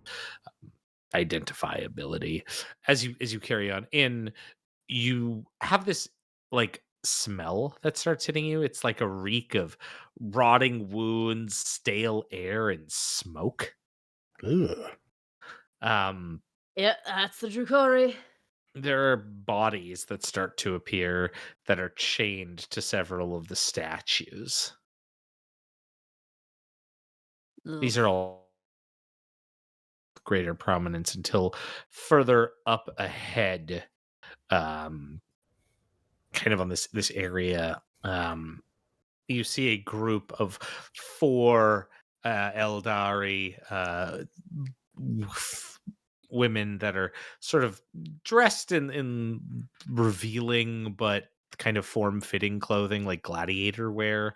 identifiability. As you carry on in, you have this like smell that starts hitting you. It's like a reek of rotting wounds, stale air, and smoke. Ugh. Um, Yeah, that's the Drukari. there are bodies that start to appear that are chained to several of the statues. These are all greater prominence until further up ahead, kind of on this area. You see a group of 4 Eldari women that are sort of dressed in revealing but kind of form-fitting clothing, like gladiator wear,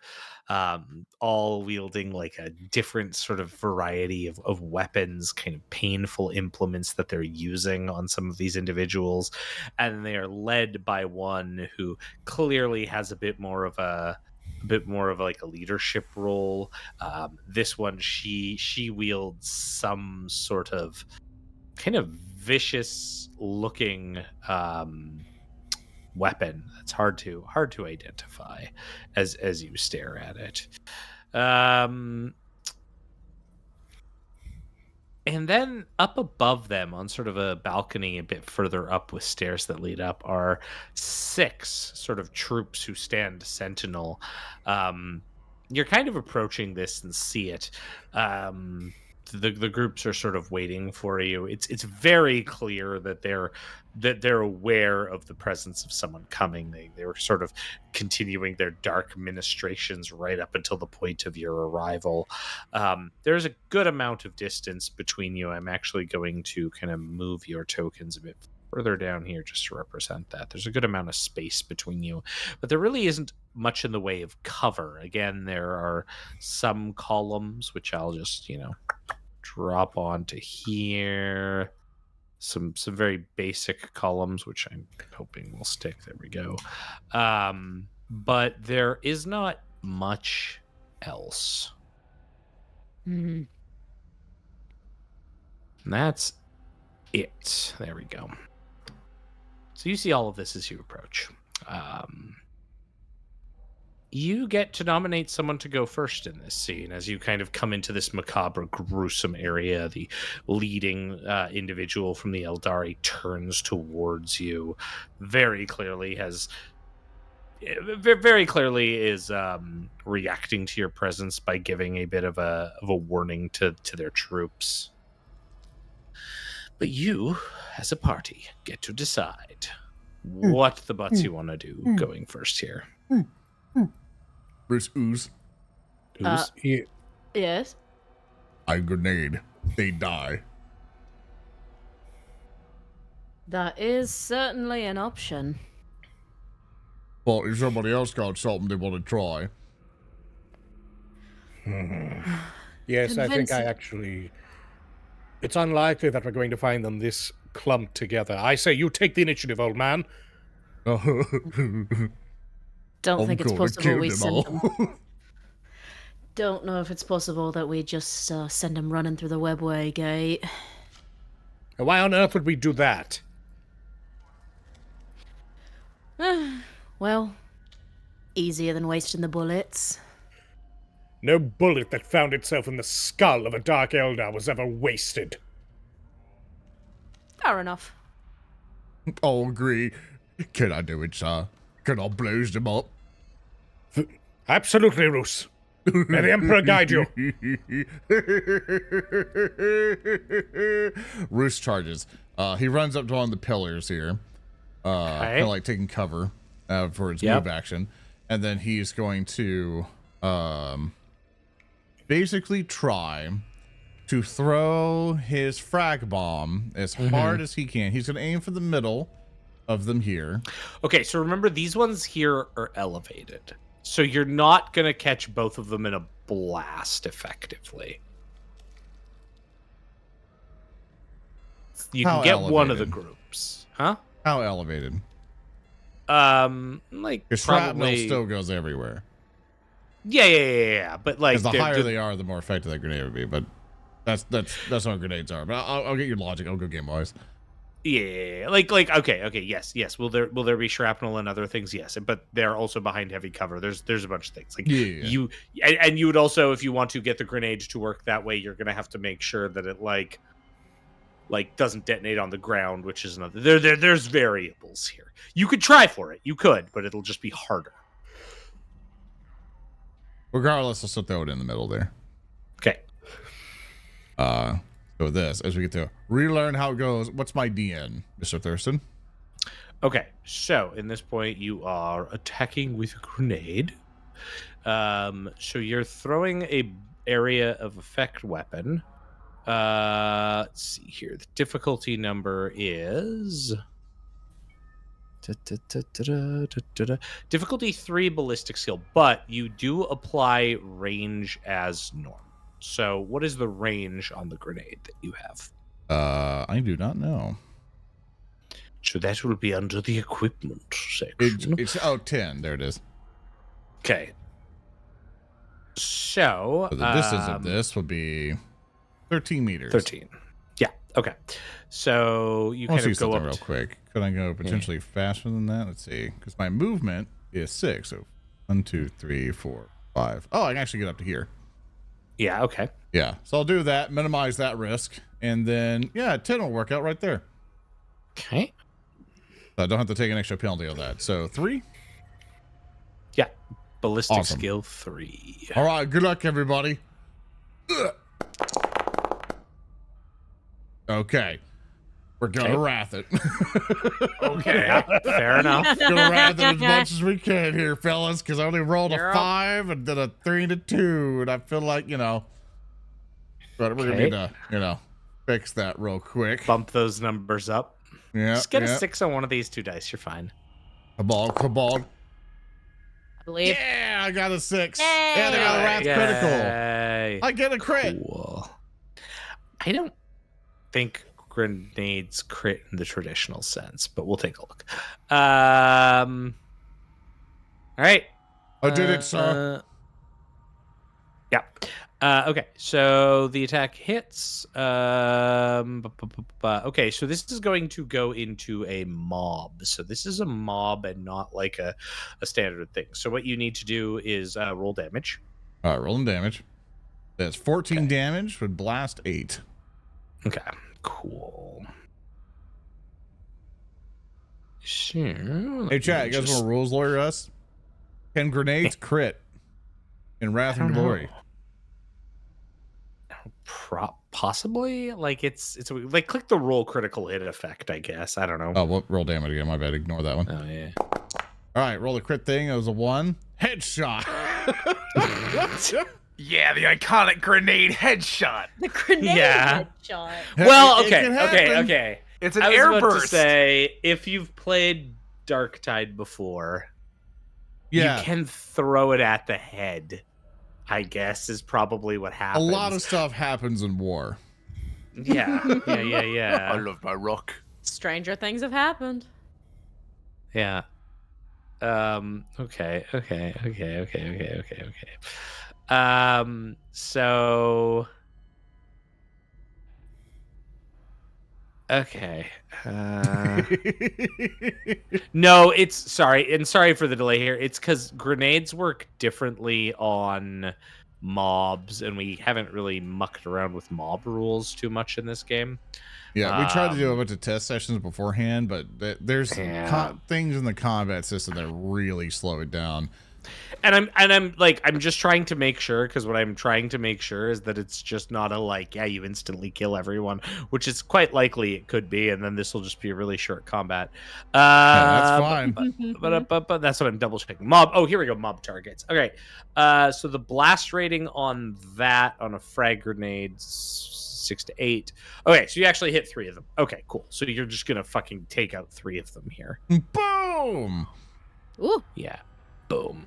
all wielding like a different sort of variety of weapons, kind of painful implements that they're using on some of these individuals, and they are led by one who clearly has a bit more of like a leadership role. This one, she wields some sort of kind of vicious looking weapon that's hard to identify as you stare at it. And then up above them, on sort of a balcony a bit further up with stairs that lead up, are 6 sort of troops who stand sentinel. You're kind of approaching this and see it. The groups are sort of waiting for you. It's very clear that they're aware of the presence of someone coming. They're sort of continuing their dark ministrations right up until the point of your arrival. There's a good amount of distance between you. I'm actually going to kind of move your tokens a bit further down here just to represent that. There's a good amount of space between you, but there really isn't much in the way of cover. Again, there are some columns, which I'll just, drop onto here. Some very basic columns, which I'm hoping will stick. There we go. But there is not much else. Mm-hmm. And that's it. There we go. So you see all of this as you approach. You get to nominate someone to go first in this scene as you kind of come into this macabre, gruesome area. The leading individual from the Eldari turns towards you. Very clearly is reacting to your presence by giving a bit of a warning to their troops. But you, as a party, get to decide what the butts you want to do going first here. Bruce ooze. Yes? I grenade. They die. That is certainly an option. But if somebody else got something they want to try. Yes, I think I Convincing. actually... It's unlikely that we're going to find them this clumped together. I say you take the initiative, old man. Don't think it's gonna possible kill we them send all. them. Don't know if it's possible that we just send them running through the webway gate. Why on earth would we do that? Well, easier than wasting the bullets. No bullet that found itself in the skull of a Dark Eldar was ever wasted. Fair enough. I'll agree. Can I do it, sir? Can I blows them up? Absolutely, Roos. May the Emperor guide you. Roos charges. He runs up to one of the pillars here, kind of like taking cover for his move action, and then he's going to basically try to throw his frag bomb as hard as he can. He's going to aim for the middle of them here. Okay, so remember these ones here are elevated, so you're not going to catch both of them in a blast effectively. You can get one of the groups, huh? How elevated? Like Because shrapnel still goes everywhere. Yeah. But like, the higher they are, the more effective that grenade would be. But that's what grenades are. But I'll get your logic. I'll go game wise. Yeah, like okay, yes. Will there be shrapnel and other things? Yes, but they're also behind heavy cover. There's a bunch of things like you would also, if you want to get the grenade to work that way, you're gonna have to make sure that it like doesn't detonate on the ground, which is another. There's variables here. You could try for it, but it'll just be harder. Regardless, I'll still throw it in the middle there. Okay. So this, as we get to relearn how it goes, what's my DN, Mr. Thurston? Okay, so in this point, you are attacking with a grenade. So you're throwing a area of effect weapon. Let's see here. The difficulty number is difficulty 3 ballistic skill, but you do apply range as normal. So what is the range on the grenade that you have? I do not know. So that will be under the equipment section. It's 10. There it is. Okay. So the distance of this would be 13 meters. 13. Yeah. Okay. So you kind of go up real quick. Could I go potentially faster than that? Let's see. Because my movement is 6. So 1, 2, 3, 4, 5. Oh, I can actually get up to here. Yeah. Okay. Yeah. So I'll do that. Minimize that risk, and then 10 will work out right there. Okay. So I don't have to take an extra penalty on that. So 3. Yeah. Ballistic skill 3. All right. Good luck, everybody. Ugh. Okay. We're gonna wrath it. Okay. Fair enough. Gonna wrath it as much as we can here, fellas, because I only rolled a 5 and then a 3 and a 2, and I feel like, but we're gonna need to, fix that real quick. Bump those numbers up. Yeah. Just get a 6 on one of these 2 dice. You're fine. Cabal. I believe. Yeah, I got a 6. Yay! And I got a wrath critical. I get a crit. Cool. I don't think grenades crit in the traditional sense, but we'll take a look. All right. I did it, sir. Yeah. Okay, so the attack hits. Okay, so this is going to go into a mob. So this is a mob and not like a standard thing. So what you need to do is roll damage. All right, rolling damage. That's 14 damage with blast 8. Okay, cool. Sure. Hey, chat, you guys want to rules lawyer us? Can grenades crit in Wrath and Glory? Possibly. Like it's like click the roll critical hit effect, I guess. I don't know. Oh, well, roll damage again. My bad. Ignore that one. Oh yeah. All right, roll a crit thing. It was a 1. Headshot. Yeah, the iconic grenade headshot. The grenade headshot. Well, It can happen. okay. It's an I was air about burst. to say, if you've played Darktide before, you can throw it at the head, I guess, is probably what A happens. lot of stuff happens in war. Yeah. I love my rock. Stranger things have happened. Yeah. Okay. So. Okay. No, it's sorry for the delay here. It's because grenades work differently on mobs, and we haven't really mucked around with mob rules too much in this game. Yeah, we tried to do a bunch of test sessions beforehand, but there's things in the combat system that really slow it down. And I'm just trying to make sure, because what I'm trying to make sure is that it's just not a like, yeah, you instantly kill everyone, which is quite likely it could be, and then this will just be a really short combat. That's fine. But that's what I'm double checking. Mob. Oh, here we go. Mob targets. Okay. So the blast rating on that on a frag grenade 6 to 8. Okay, so you actually hit 3 of them. Okay, cool. So you're just gonna fucking take out 3 of them here. Boom. Ooh. Yeah. Boom.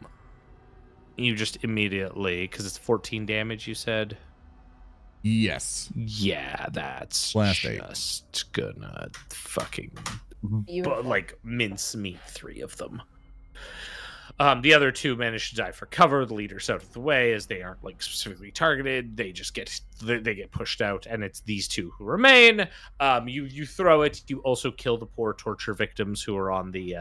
You just immediately, because it's 14 damage, you said? Yes. Yeah, that's Last 8. just gonna fucking Beautiful. like mincemeat 3 of them. The other 2 manage to dive for cover. The leader's out of the way as they aren't like specifically targeted. They just get pushed out, and it's these 2 who remain. You throw it. You also kill the poor torture victims who are on the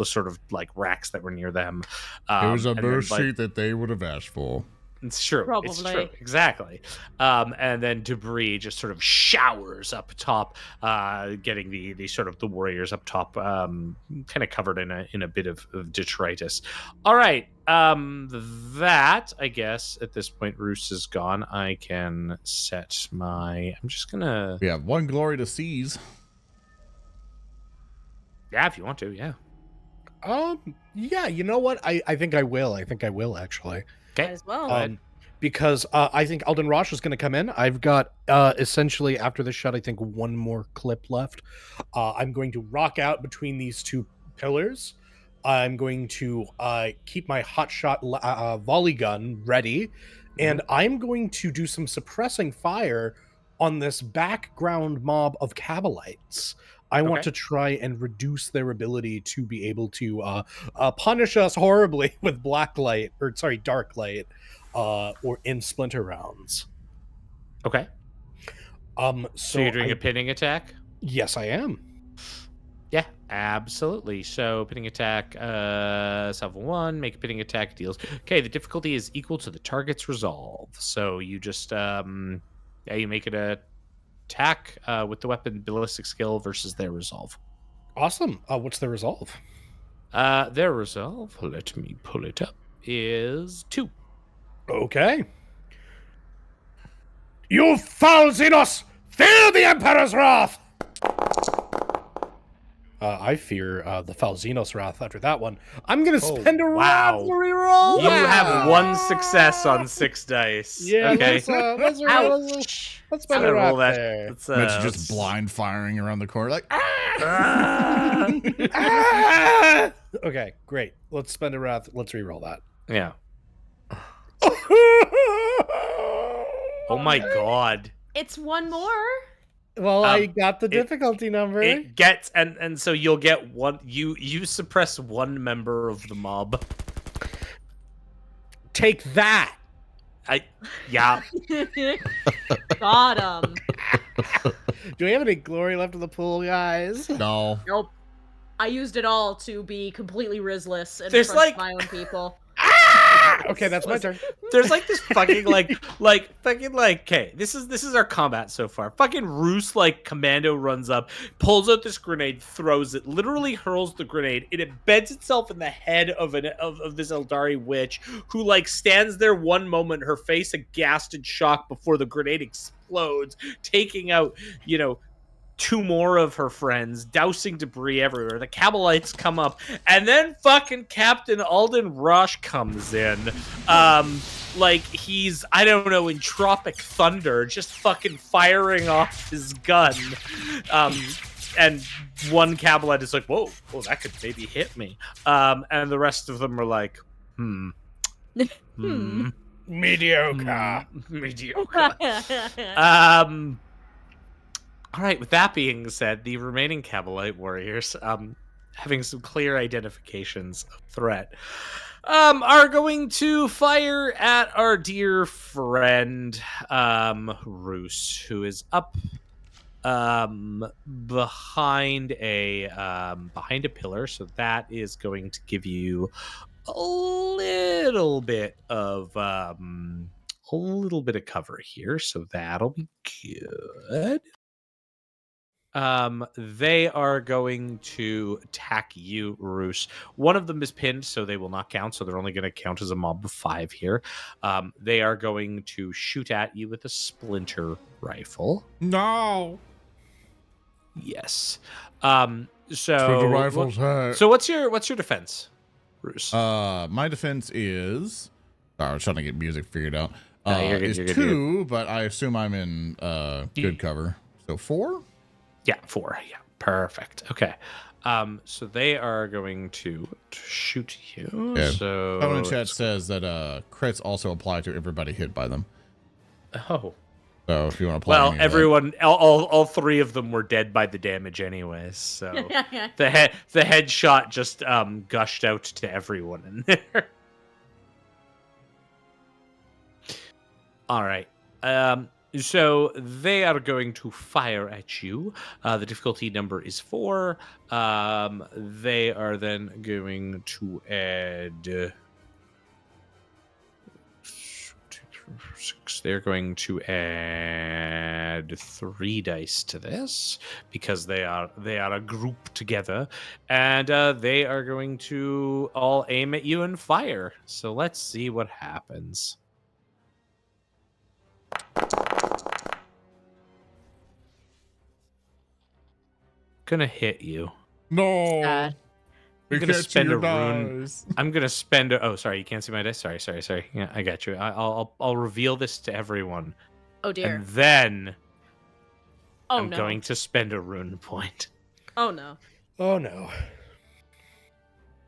sort of like racks that were near them. It was a and then, mercy that they would have asked for. It's true. Probably. It's true. Exactly. And then debris just sort of showers up top, getting the sort of the warriors up top, kind of covered in a bit of detritus. All right. That, I guess, at this point, Roos is gone. I can set my. I'm just gonna. We have 1 glory to seize. Yeah, if you want to. Yeah. Yeah, you know what? I think I will. I think I will, actually. Okay. As well. Because I think Alden Rosh is going to come in. I've got essentially after this shot, I think 1 more clip left. I'm going to rock out between these 2 pillars. I'm going to keep my hotshot volley gun ready, and I'm going to do some suppressing fire on this background mob of Cabalites. I want to try and reduce their ability to be able to punish us horribly with dark light, or in splinter rounds. Okay. So you're doing a pinning attack? Yes, I am. Yeah, absolutely. So pinning attack, level 1, make a pinning attack deals. Okay, the difficulty is equal to the target's resolve. So you just you make it a attack with the weapon ballistic skill versus their resolve. Awesome. What's the resolve? Their resolve, let me pull it up, is 2. Okay. You foul Xenos! Fear the Emperor's wrath! I fear the foul Xenos wrath after that one. I'm going to spend a round to reroll. You have 1 success on 6 dice. Yeah, okay. let's spend a roll there. Mitch just blind firing around the corner like, Okay, great. Let's spend a wrath. Let's reroll that. Yeah. Oh my god. It's 1 more. Well, I got the difficulty number. It gets and so you'll get 1. You suppress 1 member of the mob. Take that. Yeah. Got him. Do we have any glory left in the pool, guys? no. Nope. I used it all to be completely Rizless in There's front of my own people. Okay, that's my turn. There's like this fucking okay, this is our combat so far. Fucking Roos like commando runs up, pulls out this grenade, throws it, literally hurls the grenade. It embeds itself in the head of this Eldari witch who like stands there one moment, her face aghast and shocked before the grenade explodes, taking out, 2 more of her friends, dousing debris everywhere. The Cabalites come up, and then fucking Captain Alden Rosh comes in. Like he's, I don't know, in Tropic Thunder, just fucking firing off his gun. And one Cabalite is like, whoa, that could maybe hit me. And the rest of them are like, Mediocre. Mediocre. All right, with that being said, the remaining Cabalite warriors, having some clear identifications of threat, are going to fire at our dear friend, Roos, who is up behind a pillar. So that is going to give you a little bit of cover here. So that'll be good. They are going to attack you, Roos. One of them is pinned, so they will not count. So they're only going to count as a mob of 5 here. They are going to shoot at you with a splinter rifle. No. Yes. Splinter rifles hurt. So what's your defense, Roos? My defense is. I was trying to get music figured out. You're good, is you're good, 2, but I assume I'm in good cover. So 4. Yeah, 4. Yeah, perfect. Okay. So they are going to shoot you. Yeah. So Someone in chat says that crits also apply to everybody hit by them. Oh. So if you want to apply, Well, everyone, all 3 of them were dead by the damage, anyways. So the headshot just gushed out to everyone in there. All right. So they are going to fire at you. The difficulty number is 4. They are then going to add 6. They're going to add 3 dice to this because they are a group together, and they are going to all aim at you and fire. So let's see what happens. Gonna hit you. No. Sad. We gonna can't spend see a your rune. dice. I'm gonna spend. Oh, sorry, you can't see my dice. Sorry. Yeah, I got you. I'll reveal this to everyone, Oh dear. and then I'm no. going to spend a rune point. Oh no. Oh no.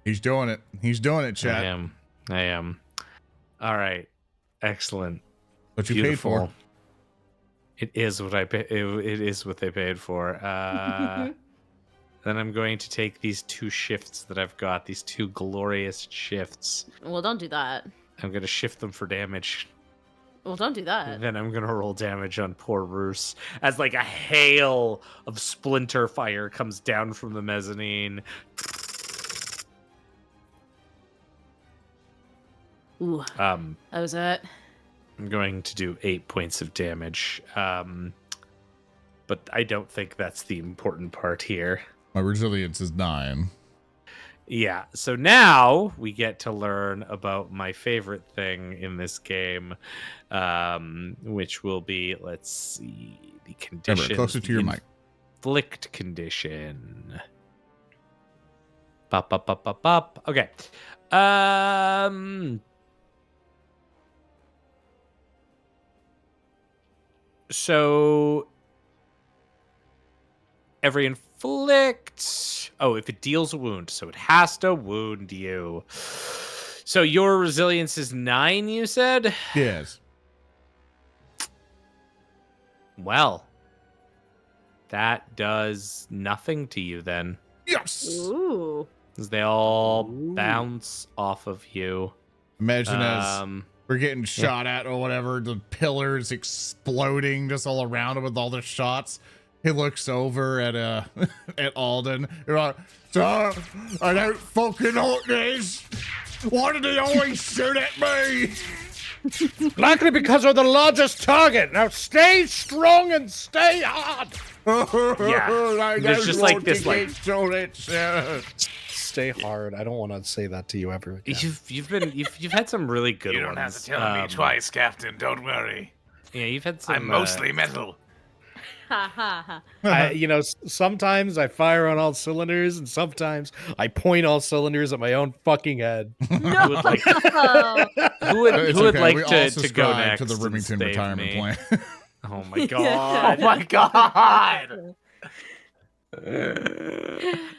He's doing it. He's doing it, chat. I am. All right. Excellent. What you Beautiful. paid for. It is what I pay. It is what they paid for. Then I'm going to take these 2 shifts that I've got. These 2 glorious shifts. Well, don't do that. I'm going to shift them for damage. Well, don't do that. Then I'm going to roll damage on poor Roos as like a hail of splinter fire comes down from the mezzanine. Ooh, that was it. I'm going to do 8 points of damage. But I don't think that's the important part here. My resilience is 9. Yeah, so now we get to learn about my favorite thing in this game, which will be, let's see, the condition. Remember, closer to your mic. Inflict condition. Bop. Okay. So every inflict. Oh, if it deals a wound, so it has to wound you. So your resilience is 9, you said? Yes. Well, that does nothing to you then. Yes. Ooh. Because they all bounce off of you. Imagine as we're getting shot at or whatever, the pillars exploding just all around him with all the shots. He looks over at at Alden. You're like, sir, I don't fucking know this. Why do they always shoot at me? Likely because we're the largest target. Now stay strong and stay hard. Yeah. There's just like this, like, Stay hard. I don't want to say that to you ever again. You've had some really good You ones. don't have to tell me twice, Captain. Don't worry. Yeah, you've had some. I'm mostly mental. Ha ha ha. Sometimes I fire on all cylinders, and sometimes I point all cylinders at my own fucking head. No. Who would like It's who would okay. like We all to go subscribe next to the and Remington save retirement me? plan. Oh my god! Oh my god!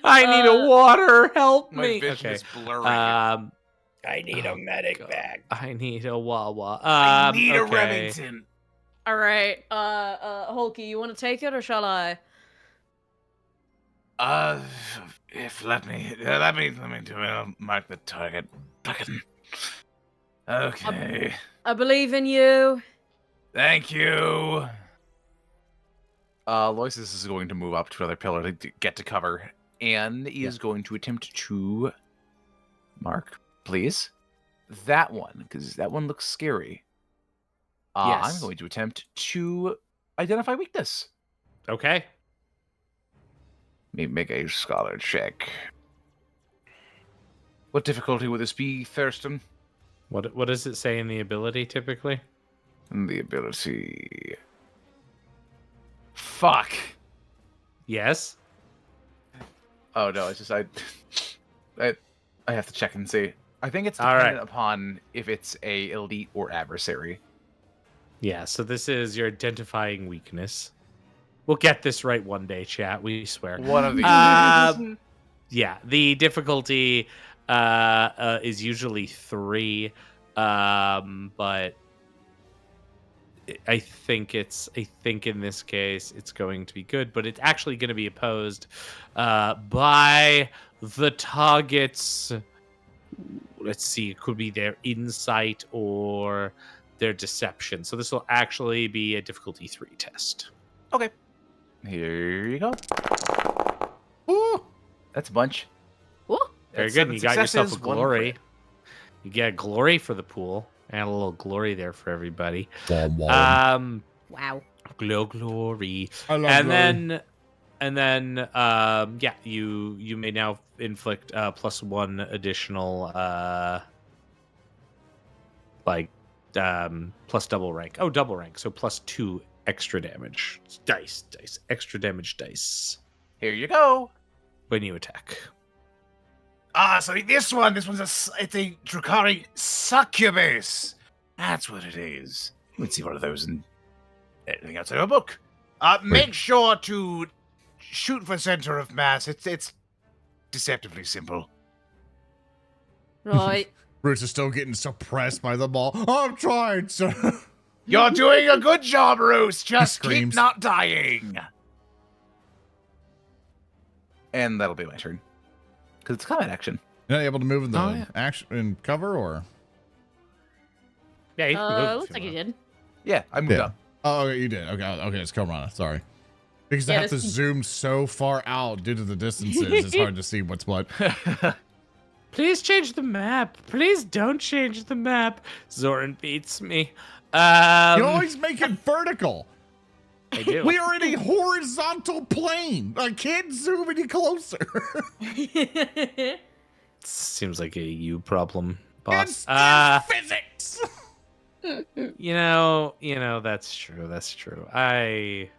I need a water. Help My me. vision Okay. is blurry. I need a medic God. bag. I need a Wawa. I need a okay. Remington. All right. Hulky, you want to take it or shall I? If let me do it. I'll mark the target. Fucking. Okay. I believe in you. Thank you. Aloysus is going to move up to another pillar to get to cover, and he is going to attempt to mark, please, that one, because that one looks scary. Yes. I'm going to attempt to identify weakness. Okay. Let me make a scholar check. What difficulty would this be, Thurston? What does it say in the ability typically? The ability. Fuck. Yes. Oh no, it's just I have to check and see. I think it's All dependent right. upon if it's a elite or adversary. Yeah, so this is your identifying weakness. We'll get this right one day, chat. We swear. One of these. Yeah, the difficulty is usually 3, but I think in this case it's going to be good, but it's actually going to be opposed by the target's. Let's see, it could be their insight or their deception. So this will actually be a difficulty 3 test. Okay. Here you go. Ooh. That's a bunch. Ooh. Very That's good. 7 You got yourself a successes, 1 glory. crit. You get a glory for the pool. Add a little glory there for everybody. Wow. Wow. Glory. I love And then, yeah, you may now inflict +1 additional, plus double rank. Oh, double rank. So +2 extra damage. Dice, extra damage dice Here you go. when you attack. So this one's it's a Drukari succubus. That's what it is. Let's see one of those in anything outside of a book. Make sure to shoot for center of mass. It's deceptively simple. Right. Bruce is still getting suppressed by the ball. I'm trying, sir. You're doing a good job, Roos. Just keep Screams. not dying. And that'll be my turn. Because it's combat action. You're not able to move in the Oh, yeah. action in cover, or? Yeah, you can move if Looks you like you want. did. Yeah, I moved up. Oh, okay, you did. Okay, it's Khelrana. Sorry. Because I Yeah, have to this- zoom so far out due to the distances, it's hard to see what's what. Please change the map. Please don't change the map. Zoran beats me. You always make it vertical. I do. We are in a horizontal plane. I can't zoom any closer. Seems like a you problem, It's boss. physics. You know, that's true. That's true. I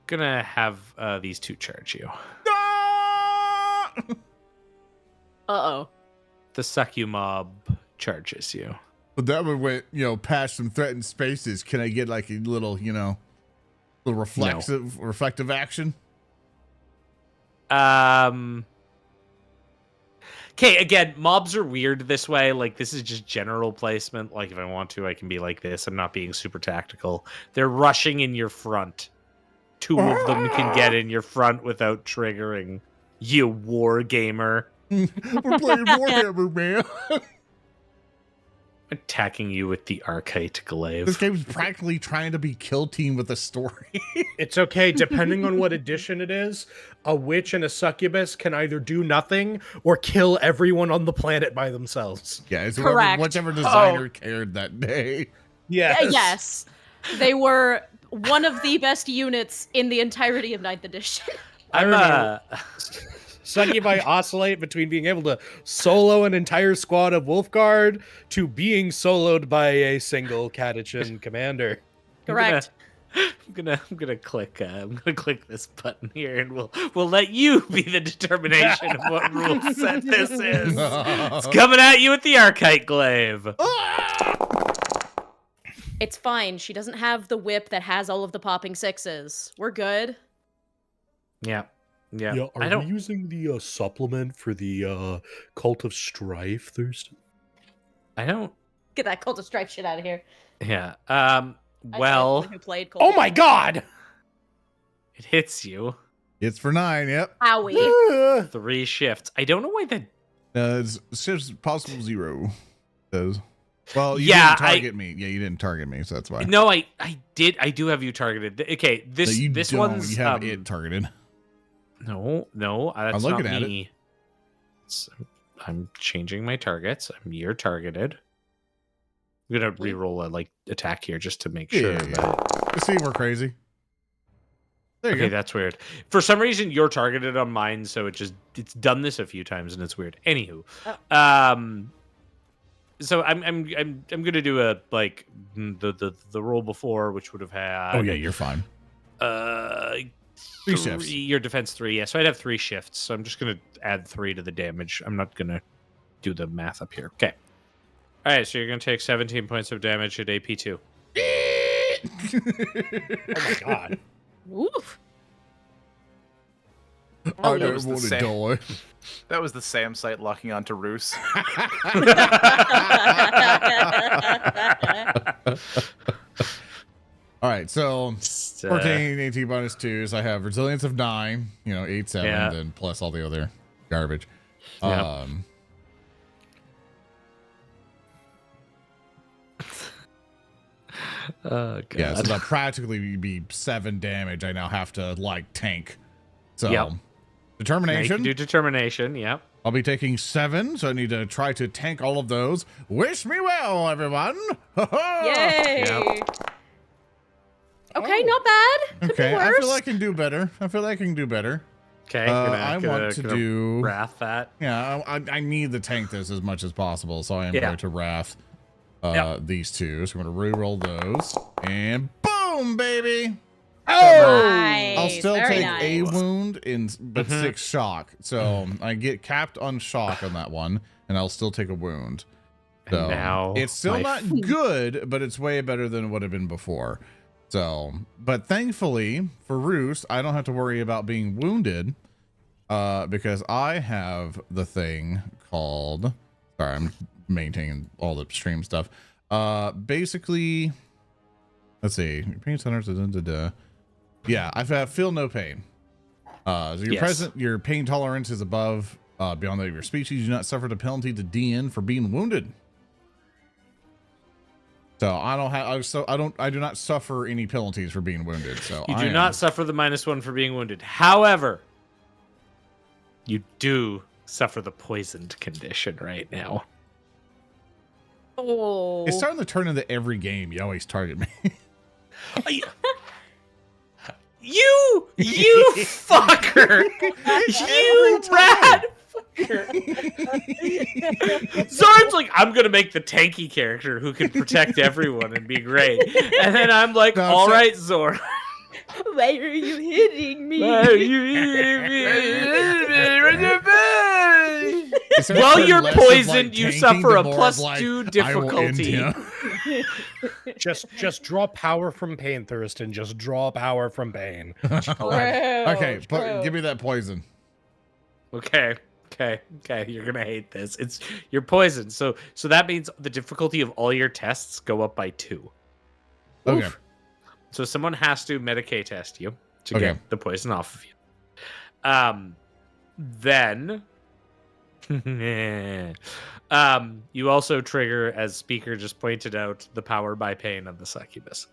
gonna have these 2 charge you. Ah! Uh-oh. The Succumob charges you. But that would went, past some threatened spaces. Can I get like a little, little reflective action? Okay, again, mobs are weird this way. Like, this is just general placement. Like, if I want to, I can be like this. I'm not being super tactical. They're rushing in your front. 2 of them can get in your front without triggering. You war gamer. We're playing Warhammer, man. Attacking you with the Archite Glaive. This game's practically trying to be Kill Team with a story. It's okay, depending on what edition it is, a witch and a succubus can either do nothing or kill everyone on the planet by themselves. Yeah, it's Correct. whichever designer cared that day. Yes. Yes. They were one of the best units in the entirety of 9th edition. I remember Succubi oscillate between being able to solo an entire squad of Wolfguard to being soloed by a single Catechin commander. Correct. I'm gonna click this button here, and we'll let you be the determination of what rule set this is. It's coming at you with the Archite Glaive. It's fine. She doesn't have the whip that has all of the popping 6s. We're good. Yeah. Are I don't. we using the supplement for the Cult of Strife, Thurston? I don't. Get that Cult of Strife shit out of here. Yeah. I Well, who played Cult Oh of my Strife. god! it hits you. It's for 9, yep. Owie. 3 shifts. I don't know why that. It's just possible 0. Does. Well, you Yeah, didn't target me. Yeah, you didn't target me, so that's why. No, I did. I do have you targeted. Okay, No, this you this don't. one's. You have it targeted. No, that's looking not at it. me. I'm changing my targets. You're targeted. I'm gonna re-roll a attack here just to make sure. Yeah. that- Let's see if we're crazy. There you Okay, go. that's weird. For some reason, you're targeted on mine, so it's done this a few times, and it's weird. Anywho, so I'm gonna do a the roll before, which would have had. Oh yeah, you're fine. 3 shifts. Your defense 3, yeah. So I'd have 3 shifts. So I'm just gonna add 3 to the damage. I'm not gonna do the math up here. Okay. All right, so you're gonna take 17 points of damage at AP2. Oh my god. Oof. I That don't was the want to same. die. That was the SAM site locking onto Roos. All right, so 14, 18 bonus 2s. I have resilience of 9, 8, 7, Yeah. then plus all the other garbage. Yep. Oh, God. Yeah, so that'll practically be 7 damage. I now have to tank. So Yep. Now you determination. can do determination, yep. I'll be taking 7, so I need to try to tank all of those. Wish me well, everyone. Yay! Yep. Okay, not bad. Could Okay, be I worse. feel like I can do better. Okay, I want to do. wrath that. Yeah, I need to tank this as much as possible, so I am Yeah. going to wrath Yep. these 2. So I'm going to re-roll those, and boom, baby. Nice. I'll still Very take nice. a wound but Mhm. 6 shock. So I get capped on shock on that one, and I'll still take a wound. So And now it's still my not good, but it's way better than it would have been before. So, but thankfully for Roos, I don't have to worry about being wounded, because I have the thing called. Sorry, I'm maintaining all the stream stuff. Basically, let's see. Pain centers. Yeah, I feel no pain. So your pain tolerance is above, beyond that of your species. You do not suffer the penalty to DN for being wounded. So I do not suffer any penalties for being wounded. So You I do am- not suffer the -1 for being wounded. However, you do suffer the poisoned condition right now. Oh. It's starting to turn into every game. You always target me. You fucker! You rat fucker! Zorn's like, I'm gonna make the tanky character who can protect everyone and be great. And then I'm like, No, all so- right, Zorn. Why are you hitting me? Why are you hitting me? It starts While turning you're less of, poisoned, you tanking suffer to a more of, +2 I will end difficulty. him. Just draw power from pain, Thurston. Just draw power from pain. Okay, give me that poison. Okay. You're gonna hate this. You're poisoned, so that means the difficulty of all your tests go up by 2. Okay. Oof. So someone has to Medicaid test you to Okay. get the poison off of you. Then, you also trigger, as Speaker just pointed out, the power by pain of the succubus.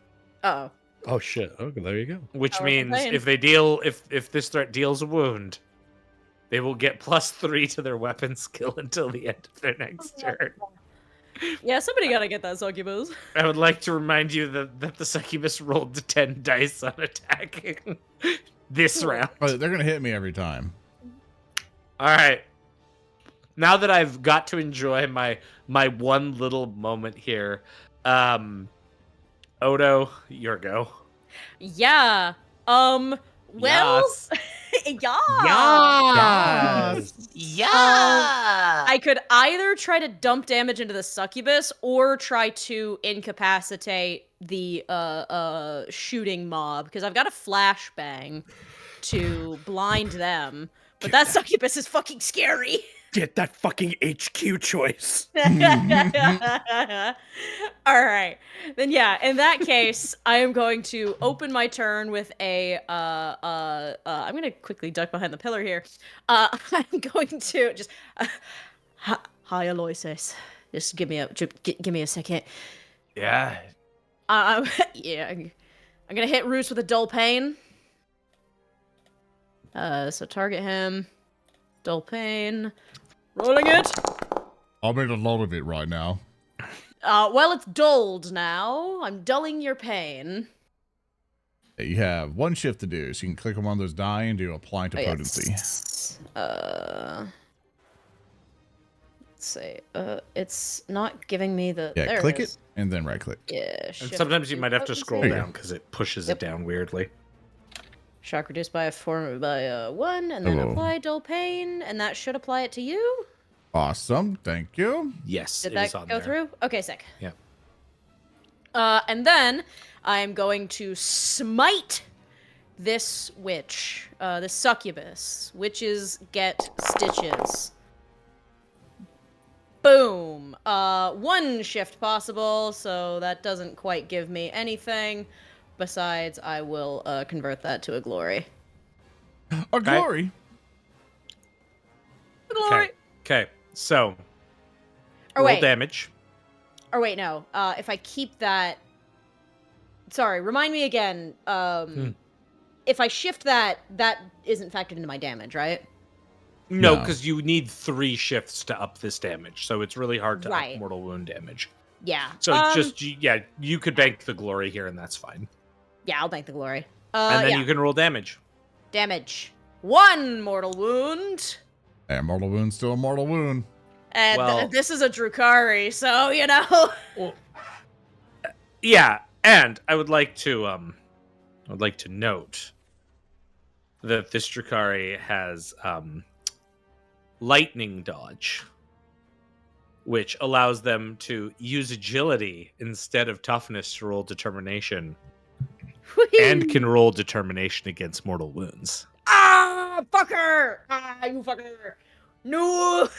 Oh. Oh shit. Okay, there you go. Which Power by means pain. if this threat deals a wound, they will get +3 to their weapon skill until the end of their next turn. Yeah, somebody gotta get that succubus. I would like to remind you that the succubus rolled 10 dice on attacking this round. Oh, they're gonna hit me every time. All right. Now that I've got to enjoy my one little moment here, Odo, your go. Yeah. Well. Yes. Yeah. Yeah. I could either try to dump damage into the succubus or try to incapacitate the shooting mob, because I've got a flashbang to blind them. But that succubus is fucking scary. Get that fucking HQ choice. All right. Then yeah, in that case, I am going to open my turn with a I'm going to quickly duck behind the pillar here. I'm going to just hi Aloysus. Just give me a second. Yeah. Yeah. I'm going to hit Roos with a dull pain. So target him. Dull pain. Rolling it. I'll make a lot of it right now. Well, it's dulled now. I'm dulling your pain. You have one shift to do, so you can click on one of those die and do apply to potency. Let's see. It's not giving me the. Yeah, there click is. it and then right click. Yeah. And shift sometimes you might have to potency. scroll down because it pushes it down weirdly. Shock reduced by 1, and then apply dull pain, and that should apply it to you. Awesome, thank you. Yes, Did it that is on go there. through? Okay, sick. Yeah. And then I'm going to smite this witch, this succubus. Witches get stitches. Boom. 1 shift possible, so that doesn't quite give me anything. Besides, I will convert that to a glory. A glory. Glory. Okay. So Or roll wait. damage. Or wait, no. If I keep that. Sorry, remind me again. If I shift that, that isn't factored into my damage, right? No, No. because you need 3 shifts to up this damage, so it's really hard to Right. up mortal wound damage. Yeah. So you could bank the glory here, and that's fine. Yeah, I'll bank the glory. And then Yeah. you can roll damage. Damage. 1 mortal wound. And mortal wound, still a mortal wound. And Well- this is a Drukari, so, you know. Yeah, and I would like to note that this Drukari has lightning dodge, which allows them to use agility instead of toughness to roll determination, and can roll determination against mortal wounds. Ah, fucker! Ah, you fucker! No!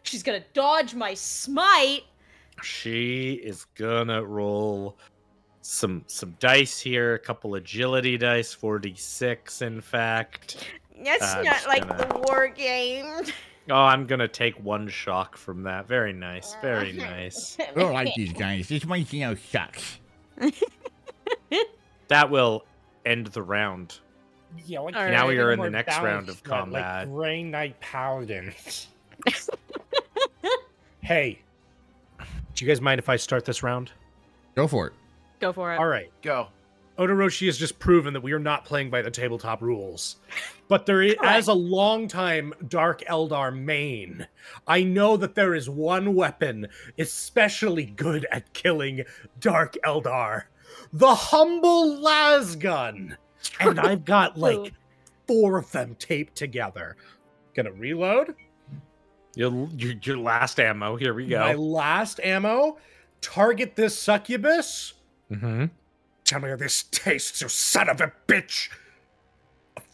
She's gonna dodge my smite. She is gonna roll some dice here, a couple agility dice, 4d6 in fact. That's I'm not just like gonna- the war game. Oh, I'm gonna take 1 shock from that. Very nice, very nice. I don't like these guys. This might see how sucks. That will end the round. Yeah, like, Alright. Now we are in the more next round balanced, of like combat. Grey Knight Paladins. Hey, do you guys mind if I start this round? Go for it. Go for it. All right. Go. Odoroshi has just proven that we are not playing by the tabletop rules. But there is, Correct. as a longtime Dark Eldar main, I know that there is one weapon especially good at killing Dark Eldar. The humble lasgun. And I've got like 4 of them taped together. Gonna reload. Your last ammo. Here we My go. last ammo. Target this succubus. Mm-hmm. Tell me how this tastes, you son of a bitch!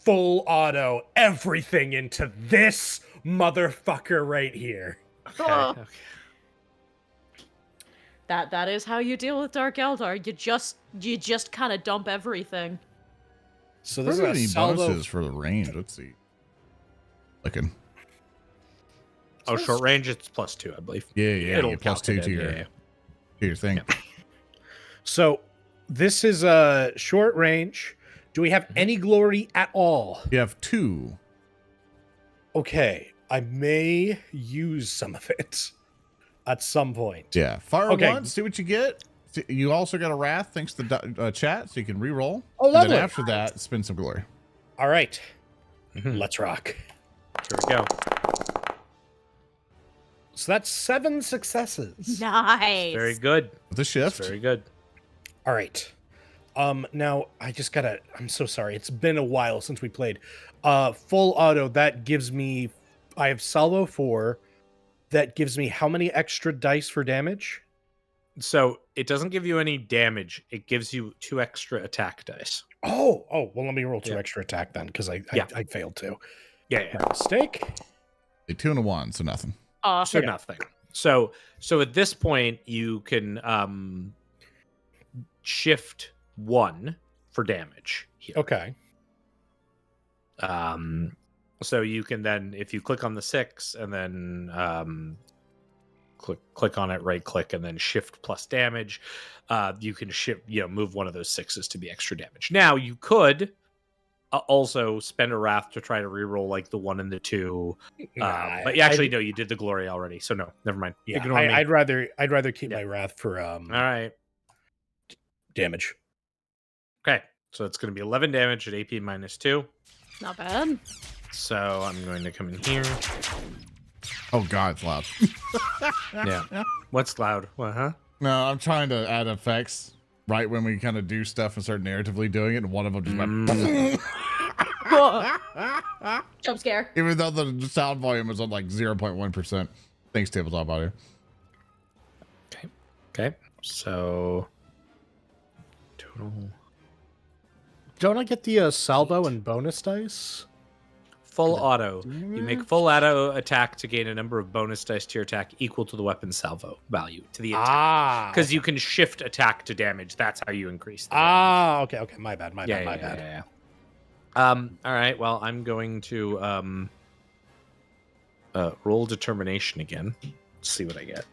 Full auto, everything into this motherfucker right here. Oh. That is how you deal with Dark Eldar. You just kind of dump everything. So What this are is any a salvo. bonuses for the range? Let's see. Looking. Oh, short range, it's +2, I believe. Yeah, yeah. It'll You get +2 calculate to it, your, yeah. to your thing. So this is a short range. Do we have any glory at all? You have 2. Okay, I may use some of it at some point. Yeah. Fire Okay. once, see what you get. You also got a wrath thanks to chat, so you can re-roll. Oh, And lovely. then after that, spin some glory. All right, Mhm. let's rock. Here we go. So that's 7 successes. Nice. Very good. With a shift. Very good. All right. Now I just gotta. I'm so sorry. It's been a while since we played. Full auto. That gives me. I have salvo 4. That gives me how many extra dice for damage? So it doesn't give you any damage. It gives you 2 extra attack dice. Oh. Well, let me roll 2 Yeah. extra attack then, because I failed to. Yeah. My mistake. A 2 and a 1, so nothing. So Okay. nothing. So at this point you can shift 1 for damage here. Okay. So you can then, if you click on the 6 and then click on it, right click, and then shift plus damage, you can shift, move one of those 6s to be extra damage. Now you could also spend a wrath to try to reroll like the 1 and the 2, but actually no, you did the glory already, so no, never mind. Yeah, Ignore me. I'd rather keep Yeah. my wrath for All right. damage. Okay, So it's going to be 11 damage at AP -2. Not bad. So I'm going to come in here. Oh God, it's loud. Yeah. What's loud? What, huh? No, I'm trying to add effects right when we kind of do stuff and start narratively doing it, and one of them just went. Jump scare. Even though the sound volume is on like 0.1%. Thanks, Tabletop Audio. Okay. So total. Don't I get the salvo and bonus dice? Full auto. You make full auto attack to gain a number of bonus dice to your attack equal to the weapon's salvo value to the attack. Because you can shift attack to damage. That's how you increase the damage. Okay. My bad. My Yeah, bad. yeah. All right. Well, I'm going to roll determination again. Let's see what I get.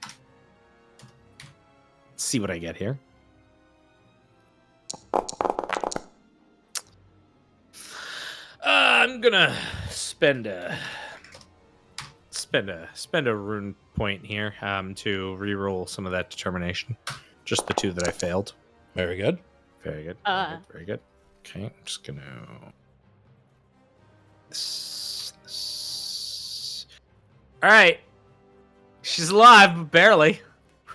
See what I get here. I'm gonna spend a rune point here to reroll some of that determination. Just the 2 that I failed. Very good. Very good. Very good. Okay, I'm just gonna. This. All right. She's alive, but barely.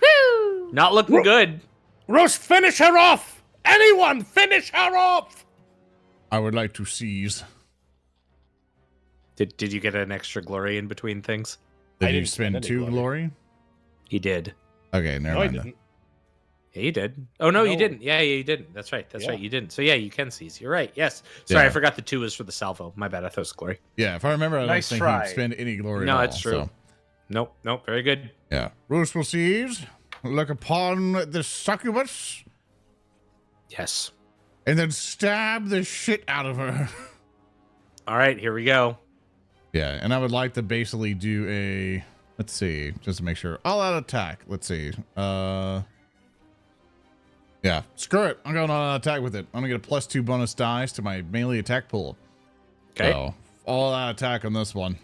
Woo! Not looking good. Rosh, finish her off! Anyone, finish her off! I would like to seize. Did you get an extra glory in between things? Did I you didn't spend spend any 2 glory. glory? He did. Okay, never No, I mind. didn't. Yeah, you did. Oh no, you No. didn't. Yeah, you didn't. That's right. Yeah. Right. You didn't. So yeah, you can seize. You're right. Yes. Sorry, Yeah. I forgot the 2 was for the salvo. My bad. I thought it was glory. Yeah, if I remember, I don't Nice think try. he'd spend any glory No, at all. it's true. So, Nope. Very good. yeah. Roos will seize, look upon the succubus, Yes. and then stab the shit out of her. All right. Here we go. Yeah, and I would like to basically do a, let's see, just to make sure, all out attack. Let's see. Yeah, screw it. I'm going all out attack with it. I'm gonna get a +2 bonus dice to my melee attack pool. Okay. So, all out attack on this one.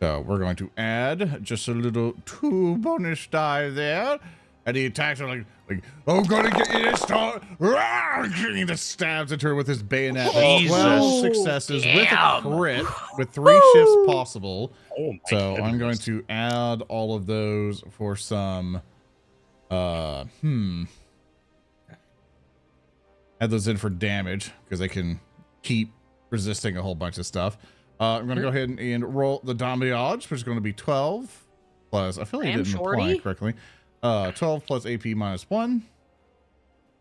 So we're going to add just a little 2 bonus die there. And the attacks are like I'm gonna get you this time. He just stabs at her with his bayonet. That's 12 successes with a crit with 3 shifts possible. Oh my So I'm going goodness. to add all of those for some add those in for damage because they can keep resisting a whole bunch of stuff. I'm going to go ahead and roll the damage, which is going to be 12 plus, I feel like I Damn didn't apply shorty. correctly. 12 plus AP -1.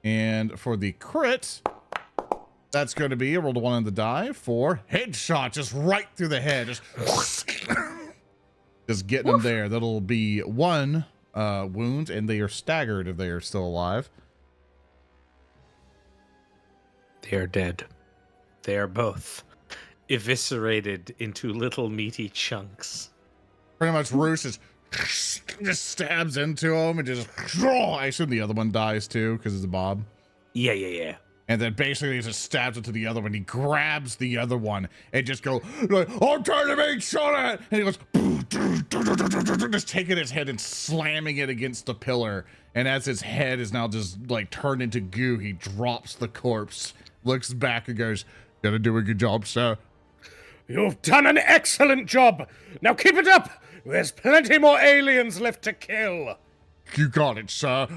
And for the crit, that's going to be, I rolled a 1 on the die for headshot, just right through the head. Just getting them there. That'll be 1 wound, and they are staggered if they are still alive. They are dead. They are both eviscerated into little meaty chunks. Pretty much Roos just stabs into him and just, I assume the other one dies too because it's a Bob. Yeah. And then basically he just stabs into the other one. He grabs the other one and just go, like, I'm trying to make sure that. And he goes, just taking his head and slamming it against the pillar. And as his head is now just like turned into goo, he drops the corpse, looks back and goes, gotta do a good job, sir. You've done an excellent job. Now keep it up. There's plenty more aliens left to kill. You got it, sir.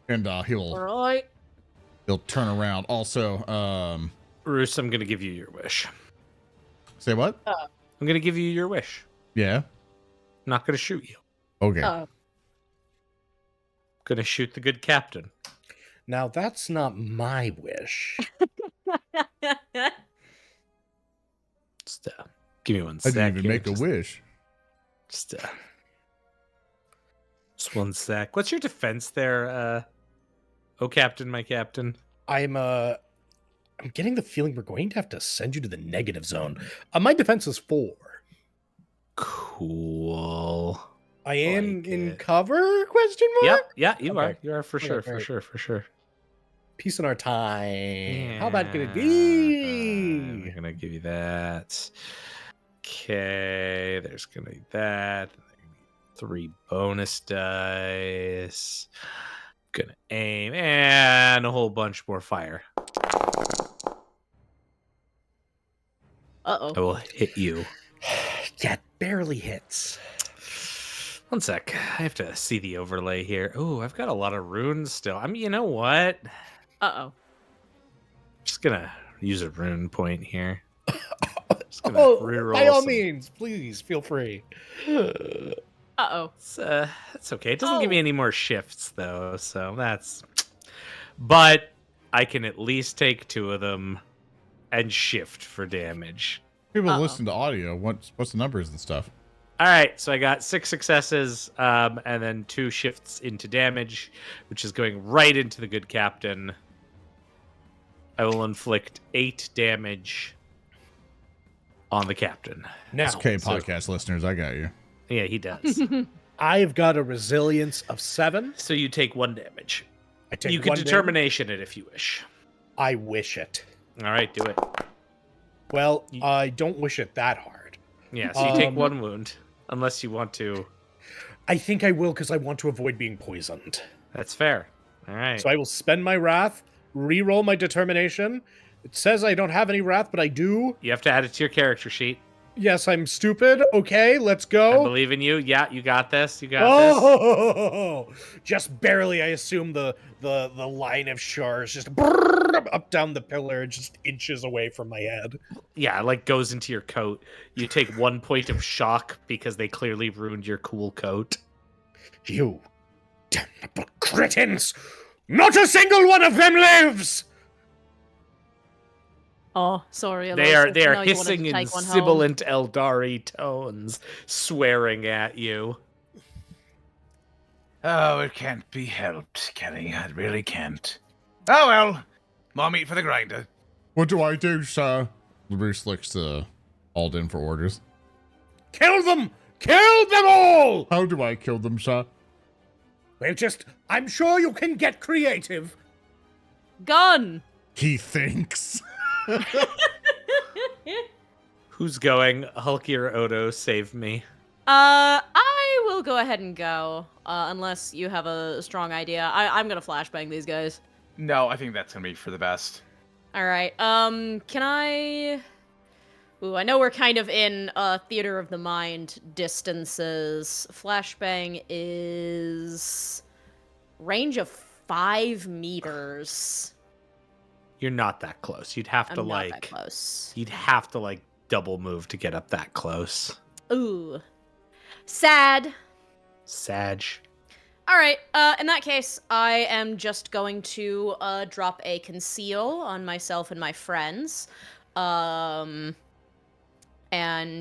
And he'll Alright. turn around. Also, Roos, I'm gonna give you your wish. say what? I'm gonna give you your wish. Yeah. I'm not gonna shoot you. Okay. Gonna shoot the good captain. Now that's not my wish. Just give me one I sec. didn't even here. make a wish. Just one sec. What's your defense there, oh captain, my captain? I'm getting the feeling we're going to have to send you to the negative zone. My defense is 4. Cool. I am Like in it. cover? Question mark. Yep. Yeah, you Okay. are. You are for Okay, sure. great. For sure. Peace in our time. How bad could it I'm be? gonna give you that. Okay, there's gonna be that. 3 bonus dice. Gonna aim and a whole bunch more fire. I Uh-oh. will hit you. Yeah, barely hits. One sec. I have to see the overlay here. Oh, I've got a lot of runes still. I mean, you know what? Uh-oh. Just gonna use a rune point here. Just gonna Oh, reroll by all some- means, please feel free. Uh-oh. That's okay. It doesn't give me any more shifts though, so that's. But I can at least take 2 of them and shift for damage. People Uh-oh. listen to audio. What's the numbers and stuff? All right, so I got 6 successes, and then 2 shifts into damage, which is going right into the good captain. I will inflict 8 damage on the captain. Now, It's okay, podcast listeners. I got you. Yeah, he does. I've got a resilience of 7. So you take 1 damage. I take You can one damage. determination it if you wish. I wish it. All right, do it. Well, I don't wish it that hard. Yeah, so you take Um, 1 wound, unless you want to. I think I will because I want to avoid being poisoned. That's fair. All right. So I will spend my wrath, re-roll my determination. It says I don't have any wrath, but I do. You have to add it to your character sheet. Yes, I'm stupid. Okay, let's I go. believe in you. Yeah, you got this. You got this. Oh, just barely. I assume the line of shards just up down the pillar, just inches away from my head. Yeah, it like goes into your coat. You take 1 point of shock because they clearly ruined your cool coat. You damnable cretins! Not a single one of them lives. Oh, sorry. They are Aloysus. I know you wanted hissing to in take one home. sibilant Eldari tones, swearing at you. Oh, it can't be helped, Kenny. It really can't. Oh well. More meat for the grinder. What do I do, sir? Roos looks to Alden for orders. Kill them! Kill them all! How do I kill them, sir? Well, I'm sure you can get creative. Gun! He thinks. Who's going? Hulky or Odo, save me. I will go ahead and go, unless you have a strong idea. I'm gonna flashbang these guys. No, I think that's gonna be for the best. Alright, can I... Ooh, I know we're kind of in theater of the mind distances. Flashbang is... range of 5 meters. You're not that close. You'd have I'm to not that close. You'd have to like double move to get up that close. Ooh. Sad. Sag. Alright, in that case, I am just going to drop a conceal on myself and my friends. And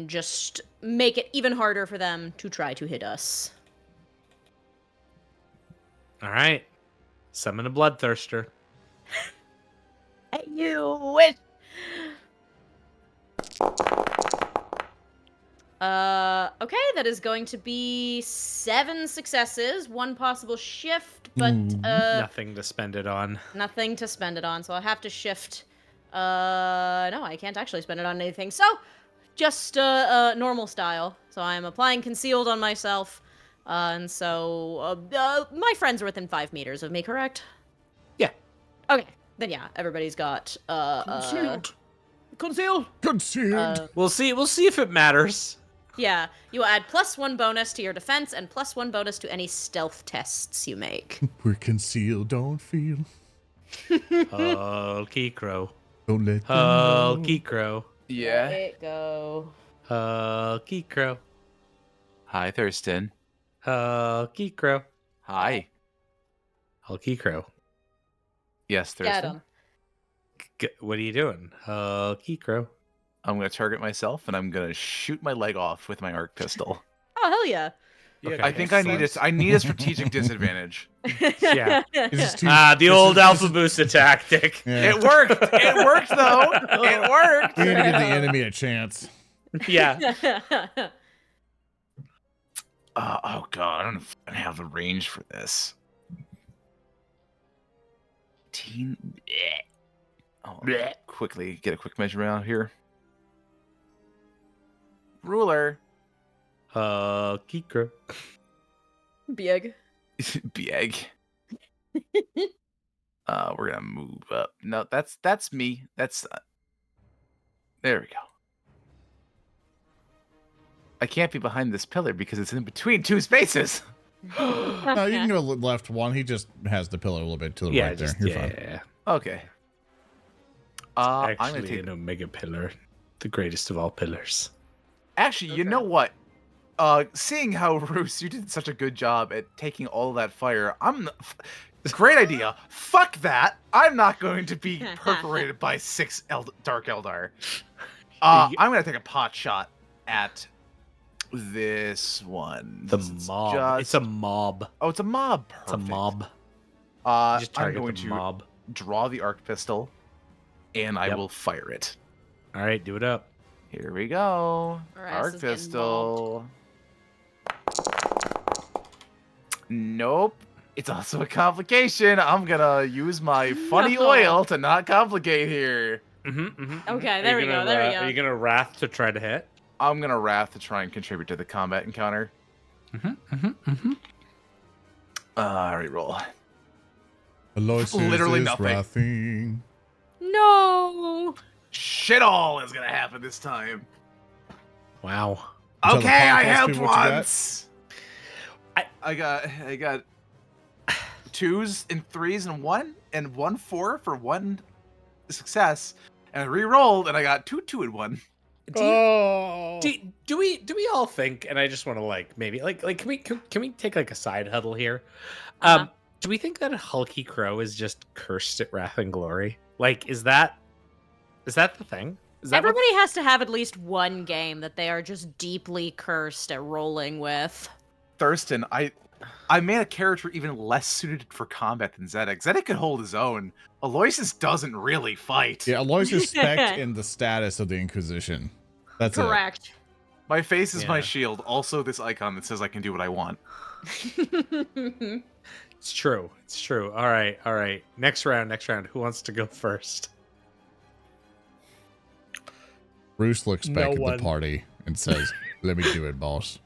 just make it even harder for them to try to hit us. All right. Summon a bloodthirster. You wish. Okay, that is going to be 7 successes, 1 possible shift, but Nothing to spend it on. nothing to spend it on, so I'll have to shift. No, I can't actually spend it on anything. So, just normal style. So I'm applying concealed on myself, and so my friends are within 5 meters of me, correct? Yeah. Okay, then yeah, everybody's got concealed. Concealed. We'll see if it matters. Yeah, you will add +1 bonus to your defense and +1 bonus to any stealth tests you make. We're concealed. Don't feel. Hulky crow. Don't let them know. Hulky crow. Yeah. Let it go. Hulky crow. Hi, Thurston. Hulky crow. Hi. Hulky crow. Yes, Get Thurston. him. What are you doing? Hulky crow. I'm going to target myself, and I'm going to shoot my leg off with my arc pistol. Oh, hell yeah. Okay. I think I need a strategic disadvantage. Yeah. It's just too- The old Alpha Boosta tactic. Yeah. It worked. It worked, though. It worked. We need to give the enemy a chance. Yeah. Oh god, I don't know if I have the range for this. 18. Oh, quickly get a quick measure out here. Ruler. Hulky crow. Big. Big. We're gonna move up. No, that's me. That's there we go. I can't be behind this pillar because it's in between two spaces. No, you can go left one. He just has the pillar a little bit to the right there. You're fine. Yeah. Okay. I'm gonna Actually, take. an omega pillar, the greatest of all pillars. Actually, you know what? Seeing how Roos, you did such a good job at taking all that fire, great idea. Fuck that. I'm not going to be perforated by 6 Dark Eldar. I'm gonna take a pot shot at this one. The mob. It's a mob. Oh, it's a mob. Perfect. It's a mob. Just target I'm going the to mob. draw the arc pistol, and I will fire it. All right, do it up. Here we go. Our ass Arc is getting pistol. Nope. It's also a complication. I'm gonna use my funny oil to not complicate here. Okay, there we go. Are you gonna wrath to try to hit? I'm gonna wrath to try and contribute to the combat encounter. Reroll. Aloysus Literally is nothing. wrathing. No. Shit all is gonna happen this time. Wow. Tell the Okay, I podcast helped people what you got. once. I got 2s and 3s and 1 and 1 4 for 1 success, and I re-rolled and I got 2 2 and 1. Do we all think? And I just want to maybe can we take a side huddle here? Do we think that Hulky Crow is just cursed at wrath and glory? Is that the thing? Is that Everybody has to have at least one game that they are just deeply cursed at rolling with. Thurston, I made a character even less suited for combat than Zedek. Zedek could hold his own. Aloysus doesn't really fight. Yeah, Aloysus spec in the status of the Inquisition. That's Correct. My face is my shield. Also, this icon that says I can do what I want. It's true. It's true. All right. Next round. Who wants to go first? Roos looks back at one. the party and says, "Let me do it, boss."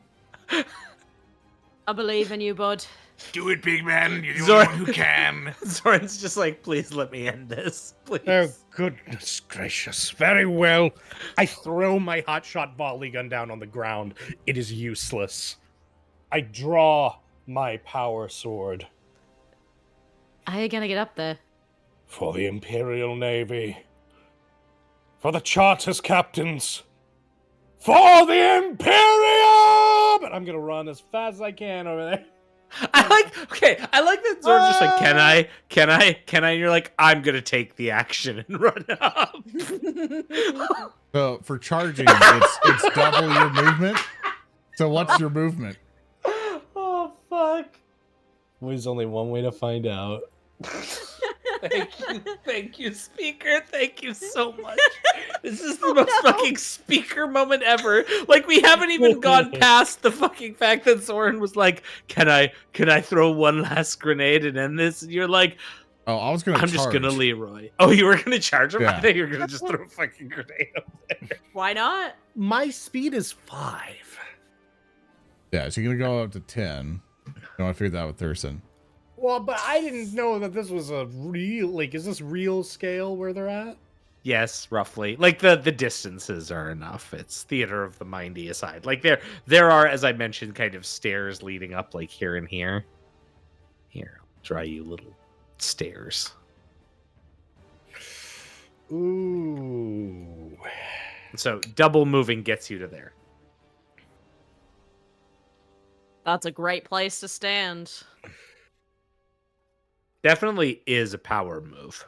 I believe in you, bud. Do it, big man. You're the only one who can. Zoran's just please let me end this. Please. Oh, goodness gracious. Very well. I throw my hotshot volley gun down on the ground. It is useless. I draw my power sword. How are you gonna get up there? For the Imperial Navy. For the Charters captains. For the Imperium! And I'm gonna run as fast as I can over there. I like that Zoran's just can I? And you're I'm gonna take the action and run up. So for charging, it's double your movement. So what's your movement? Oh fuck. There's only one way to find out. Thank you, speaker. Thank you so much. This is the most fucking speaker moment ever. We haven't even gone past the fucking fact that Zoran was can I throw one last grenade and end this? And you're Oh, I was gonna. I'm just gonna Leroy. Oh, you were gonna charge him? Yeah. I thought you were gonna just throw a fucking grenade up there. Why not? My speed is 5. Yeah, so you're gonna go up to 10. You want to figure that out with Thurston. Well, but I didn't know that this was a real, is this real scale where they're at? Yes, roughly. The distances are enough. It's theater of the mindy aside. There are, as I mentioned, kind of stairs leading up here and here. Here, I'll draw you little stairs. Ooh. So double moving gets you to there. That's a great place to stand. Definitely is a power move.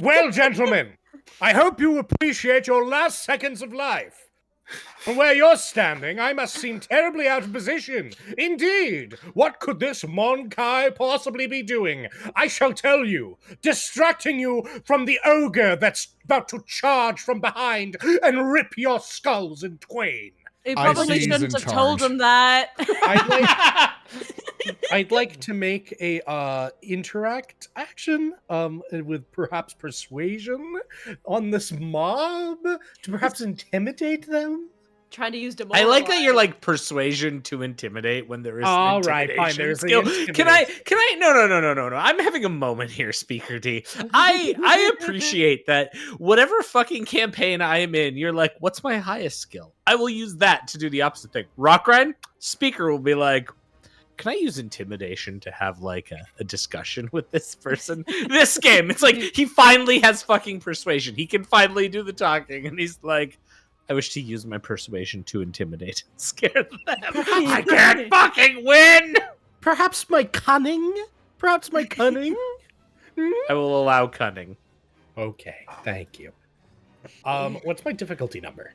Well, gentlemen, I hope you appreciate your last seconds of life. From where you're standing, I must seem terribly out of position. Indeed, what could this Monkai possibly be doing? I shall tell you, distracting you from the ogre that's about to charge from behind and rip your skulls in twain. You probably he's shouldn't in have told charge. him that. I'd like to make a interact action with perhaps persuasion on this mob to perhaps intimidate them. trying to use I demoralize. like that you're like persuasion to intimidate when there is All an right, fine, intimidation there's the skill. Can I? intimidation. No. I'm having a moment here, Speaker D. I appreciate that. Whatever fucking campaign I am in, you're like, what's my highest skill? I will use that to do the opposite thing. Rock grind. Speaker will be like, can I use intimidation to have like a discussion with this person? This game, it's like he finally has fucking persuasion. He can finally do the talking, and he's like, I wish to use my persuasion to intimidate and scare them. I can't fucking win! Perhaps my cunning? I will allow cunning. Okay, thank you. What's my difficulty number?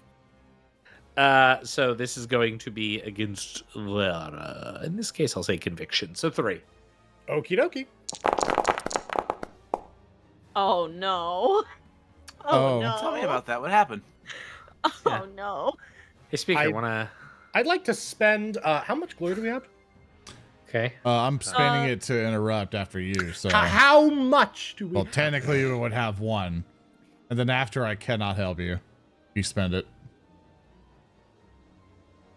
So this is going to be against, in this case, I'll say conviction. So 3. Okie dokie. Oh no. Oh. No. Tell me about that. What happened? Oh no. Hey, Speaker, I- wanna... I'd like to spend, how much glory do we have? Okay. I'm spending it to interrupt after you, so. How much do we Well, have? technically you would have 1. And then after I cannot help you. You spend it.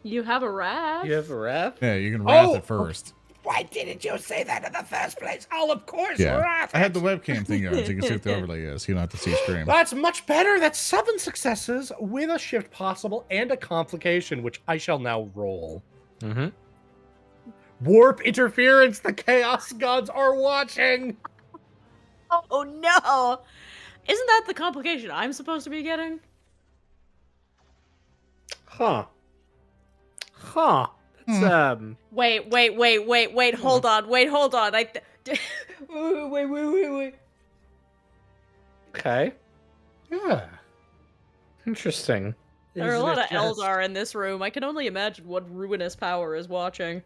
You have a wrath? You have a wrath? Yeah, you can wrath Oh, it first. Why didn't you say that in the first place? Oh, of course, Yeah. wrath. I had the webcam thing on, so you can see what the overlay is. You don't have to see stream. That's much better. That's 7 successes with a shift possible and a complication, which I shall now roll. Mm-hmm. Warp interference. The Chaos Gods are watching. Oh no. Isn't that the complication I'm supposed to be getting? Huh. That's, Wait, hold on. Wait, hold on. Wait. Okay. Yeah. Interesting. There are a lot of Isn't it just- Eldar in this room. I can only imagine what ruinous power is watching.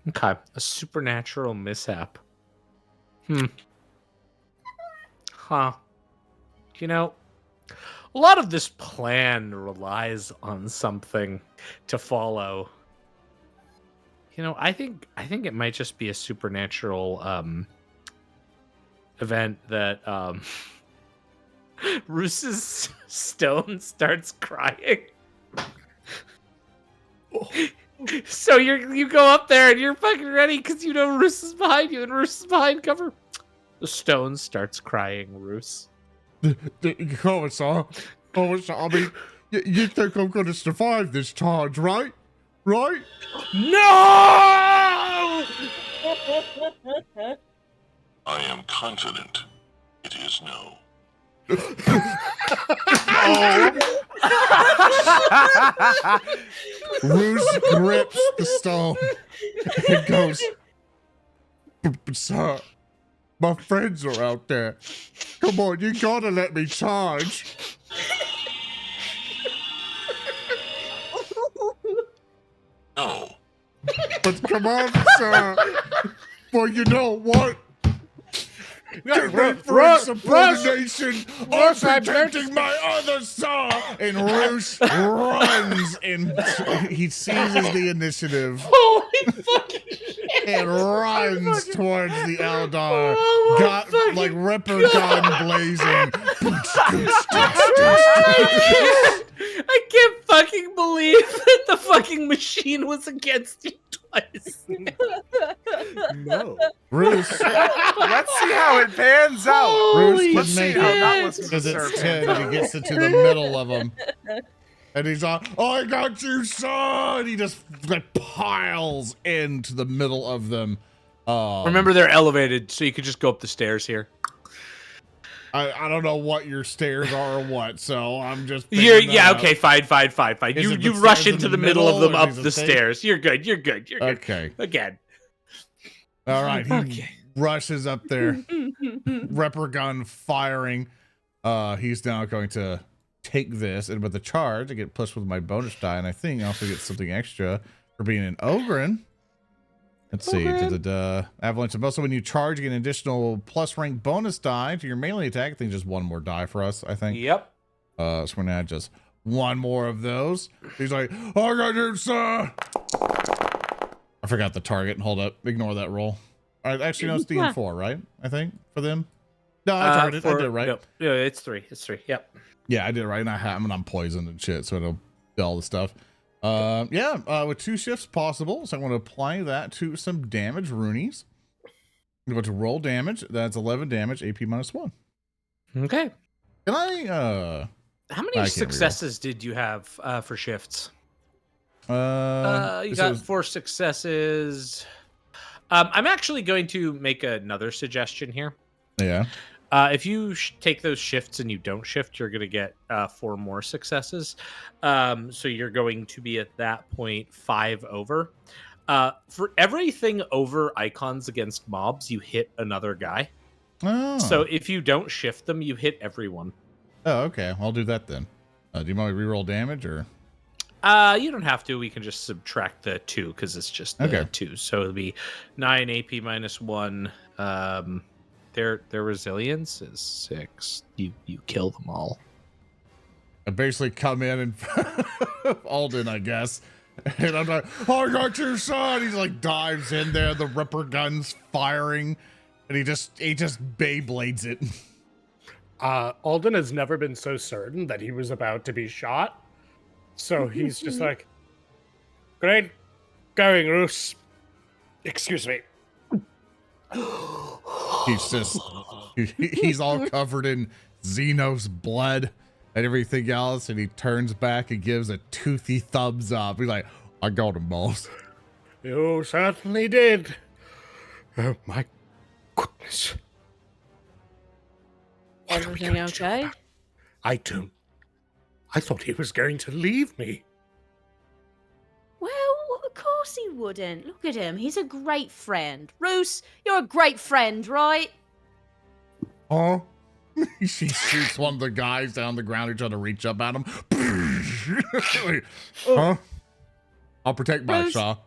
Okay. A supernatural mishap. Huh. You know, a lot of this plan relies on something to follow. You know, I think it might just be a supernatural event that Roos's stone starts crying. So you go up there and you're fucking ready because you know Roos is behind you and Roos is behind cover. The stone starts crying, Roos. Corsair, I mean, you think I'm going to survive this charge, right? Right? No! I am confident it is no. Roos grips the stone and goes, Sir, my friends are out there. Come on, you gotta let me charge. No. But come on, sir. Well, you know what? Give me for insubordination or protecting my other son. And Roos runs and he seizes the initiative Holy fucking shit! and runs towards the Eldar. Oh my Got fucking like Ripper gun blazing. I can't fucking believe that the fucking machine was against you twice. No. Roos, Let's see how it pans out. Roos Let's can see make how it not listening to because Sir it's pans 10 and he gets it to the middle of them. And he's like, I got you, son! He just like piles into the middle of them. Remember, they're elevated, so you could just go up the stairs here. I don't know what your stairs are or what, so I'm just. You're figuring that out. okay. Fine. Is You it you the rush stairs into in the the middle of them middle, or up is it the thing? stairs. You're good. You're good. Okay. Again. All right. He rushes up there. Ripper gun firing. He's now going to take this, and with the charge, I get plus with my bonus die, and I think I also get something extra for being an Ogryn. Let's see. Avalanche. Also, when you charge, you get an additional plus rank bonus die to your melee attack. I think just one more die for us, I think. Yep. So we're gonna add just one more of those. He's like, I got you, sir. I forgot the target. Hold up. Ignore that roll. All right, actually, no, it's D4, right? I think, for them. No, I turned it. I did it right. No, it's 3. It's 3. Yep. Yeah, I did it right. And I'm poisoned and shit, so it'll do all the stuff. With 2 shifts possible, so I'm going to apply that to some damage runes. I'm going to roll damage. That's 11 damage, AP -1. Okay. Can I? How many successes did you have for shifts? You So got 4 successes. I'm actually going to make another suggestion here. Yeah. If you take those shifts and you don't shift, you're going to get 4 more successes. So you're going to be at that point 5 over. For everything over icons against mobs, you hit another guy. Oh. So if you don't shift them, you hit everyone. Oh, okay. I'll do that then. Do you want me to reroll damage or? You don't have to. We can just subtract the 2 because it's just the 2. So it'll be 9 AP -1. Their resilience is 6. You kill them all. I basically come in and Alden, I guess, and I'm like, "Oh, I got your son." He's like dives in there, the Ripper gun's firing, and he just Beyblades it. Alden has never been so certain that he was about to be shot. So he's just like, "Great going, Roos. Excuse me." He's all covered in Xenos blood and everything else, and he turns back and gives a toothy thumbs up. He's like, "I got him, boss." You certainly did. Oh my goodness. What are we Everything going to do okay? about- I thought he was going to leave me. Well, of course he wouldn't. Look at him. He's a great friend. Roos, you're a great friend, right? Huh? She shoots one of the guys down the ground. He's trying to reach up at him. Huh? I'll protect my Roos. Shaw.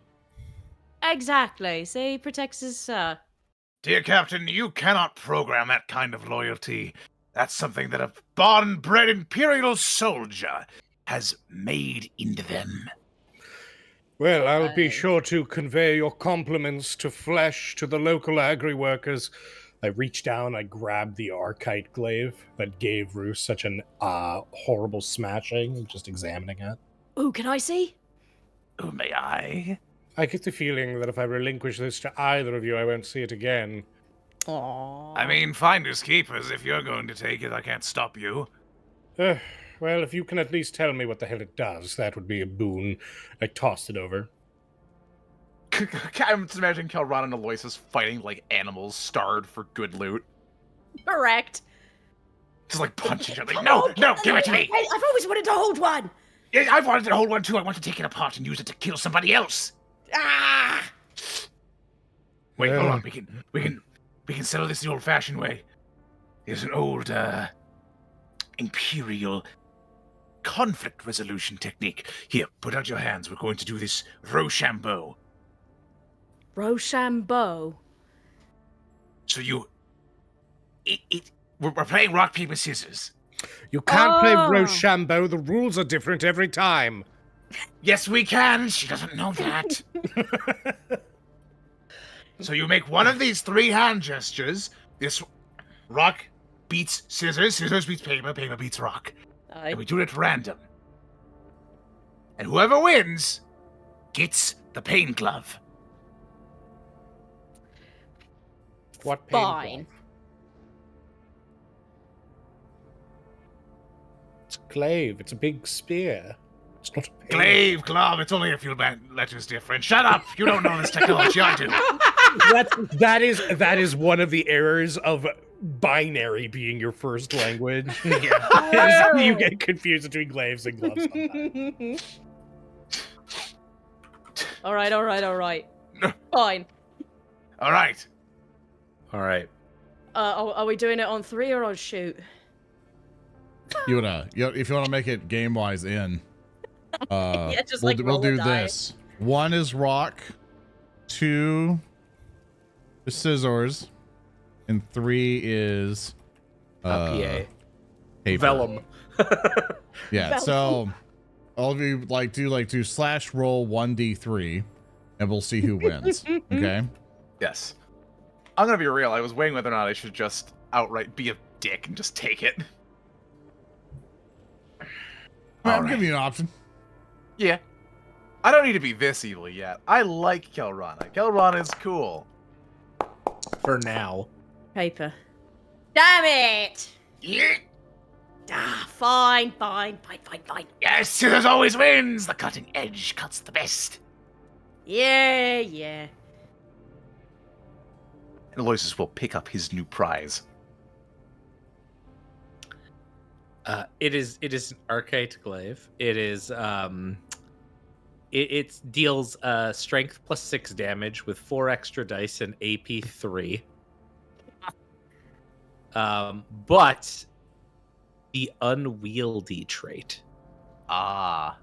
Exactly. See, he protects his Dear Captain, you cannot program that kind of loyalty. That's something that a born-bred Imperial soldier has made into them. Well, I'll be sure to convey your compliments to Flesh, to the local agri-workers. I reach down, I grab the Archite glaive that gave Roos such an horrible smashing, just examining it. Ooh, can I see? Oh, may I? I get the feeling that if I relinquish this to either of you, I won't see it again. Aww. I mean, finders keepers. If you're going to take it, I can't stop you. Well, if you can at least tell me what the hell it does, that would be a boon. I tossed it over. I'm just imagining Khelrana and Aloysus fighting like animals starved for good loot. Correct. Just like punch each other. No, give it to me! I've always wanted to hold one. Yeah, I've wanted to hold one too. I want to take it apart and use it to kill somebody else. Ah! Wait, hold on. We can settle this the old-fashioned way. There's an old Imperial conflict resolution technique. Here, put out your hands. We're going to do this Rochambeau. Rochambeau. So we're playing rock paper scissors. You can't play Oh. Rochambeau. The rules are different every time. Yes, we can. She doesn't know that. So you make one of these 3 hand gestures. This rock beats scissors, scissors beats paper, paper beats rock. And we do it at random. And whoever wins gets the pain glove. What pain Fine. glove? It's a glaive. It's a big spear. It's not a pain. Glaive glove, it's only a few letters different. Shut up! You don't know this technology, I do. That is one of the errors of binary being your first language. Yeah. You get confused between glaives and gloves sometimes. All right. Fine. All right. All right. Are we doing it on 3 or on shoot? If you wanna make it game wise in, Yeah, just we'll like roll a do die. this. 1 is rock, 2 is scissors, and 3 is PA. paper. Vellum. Yeah. So all of you do slash roll 1d3, and we'll see who wins. Okay. Yes. I'm gonna be real. I was weighing whether or not I should just outright be a dick and just take it. I'm giving you an option. Yeah. I don't need to be this evil yet. I like Khelrana. Khelrana is cool. For now. Paper. Damn it! Yeah. Fine. Yes, there's always wins. The cutting edge cuts the best. Yeah. And Aloysus will pick up his new prize. It is an archite glaive. It is it deals strength plus 6 damage with 4 extra dice and AP 3. But the unwieldy trait. Ah.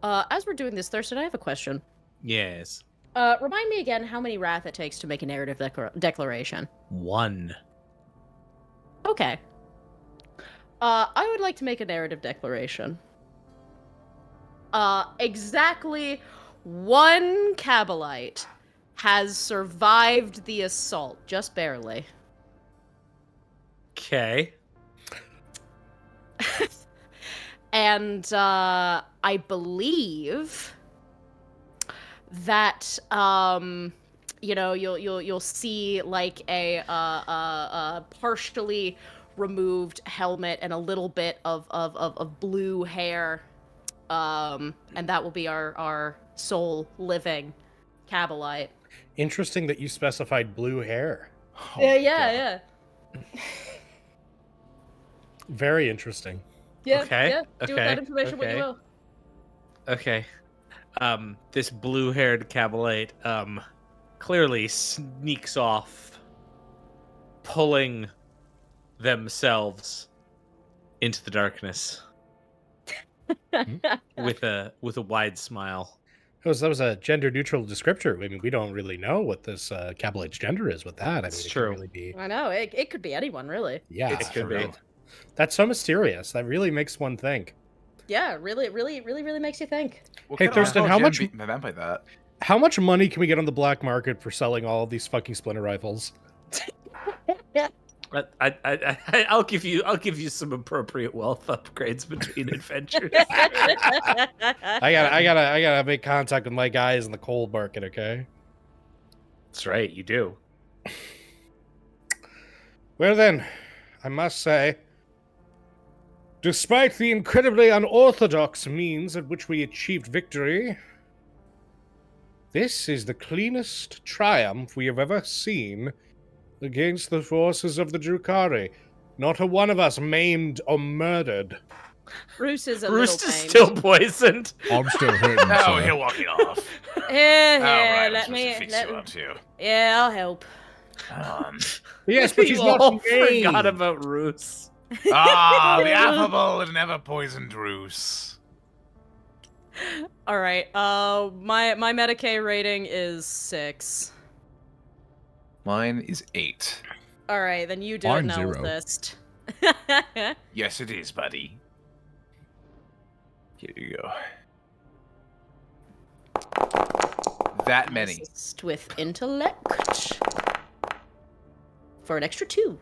As we're doing this, Thurston, I have a question. Yes. Remind me again how many wrath it takes to make a narrative declaration. 1. Okay. I would like to make a narrative declaration. Exactly 1 Cabalite has survived the assault, just barely. Okay. And I believe that you'll see like a partially removed helmet and a little bit of blue hair, and that will be our sole living Cabalite. Interesting that you specified blue hair. Oh Yeah. Very interesting. Yeah, Okay, yeah. Do with that information what you okay. will. Okay. This blue-haired Cabalite clearly sneaks off, pulling themselves into the darkness with a wide smile. That was a gender-neutral descriptor. I mean, we don't really know what this Cabalite's gender is with that. I mean, It's it true. could really be... I know, it could be anyone, really. Yeah, It could be. That's so mysterious. That really makes one think. Yeah, really makes you think. What Hey, kind of Thurston, alcohol how jam much- be meant by that? How much money can we get on the black market for selling all of these fucking splinter rifles? I'll give you some appropriate wealth upgrades between adventures. I gotta make contact with my guys in the cold market, okay? That's right, you do. Well then, I must say, despite the incredibly unorthodox means at which we achieved victory, this is the cleanest triumph we have ever seen against the forces of the Drukhari. Not a one of us maimed or murdered. Roos is a Roos little is pained. still poisoned. I'm still hurting. Oh, so. he'll walk it off. Here, All right, I'm let supposed me. to fix Let, you up too. yeah, I'll help. Yes, but he's You not all maimed. forgot about Roos. The affable and never poisoned Roos. All right. My Medicaid rating is 6. Mine is 8. All right, then you do Mine's it, 0. Aloysus. Yes, it is, buddy. Here you go. That many. Assist with intellect for an extra 2.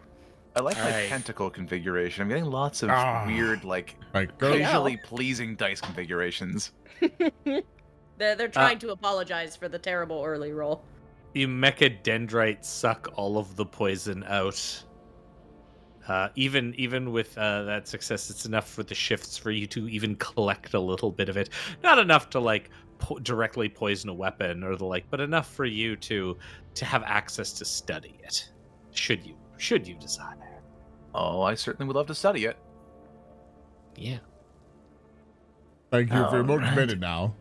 I like my Alright. pentacle configuration. I'm getting lots of weird, like, Like, go. visually pleasing dice configurations. They're trying to apologize for the terrible early roll. You mecha dendrites suck all of the poison out. Even with that success, it's enough for the shifts for you to even collect a little bit of it. Not enough to like directly poison a weapon or the like, but enough for you to have access to study it. Should you desire? Oh, I certainly would love to study it. Yeah. Thank you very much, Alright. minute now.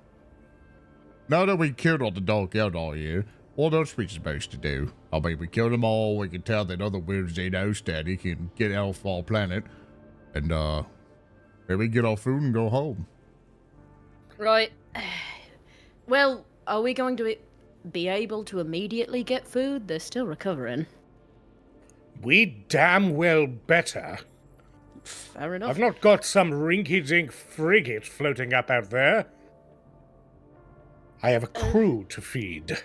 Now that we killed all the dark eldar here, what else we supposed to do? I mean, we killed them all. We can tell that other wizards ain't out static and get off our planet. And, maybe get our food and go home. Right. Well, are we going to be able to immediately get food? They're still recovering. We damn well better. Fair enough. I've not got some rinky-dink frigate floating up out there. I have a crew to feed.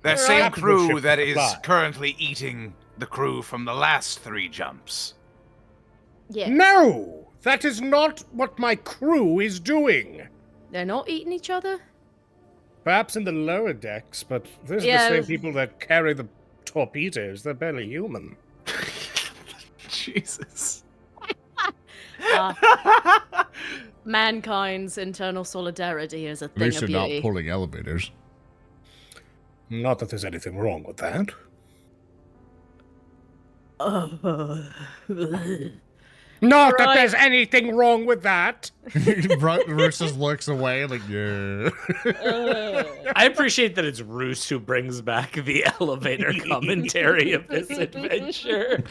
The All same right. crew Capital that ship is supply. currently eating the crew from the last 3 jumps. Yeah. No! That is not what my crew is doing. They're not eating each other? Perhaps in the lower decks, but those are Yeah. the same people that carry the torpedoes. They're barely human. Jesus. Mankind's internal solidarity is a At thing least of you're not beauty. pulling elevators. Not that there's anything wrong with that. Not that Right. there's anything wrong with that. Roos just looks away like, yeah. I appreciate that it's Roos who brings back the elevator commentary of this adventure.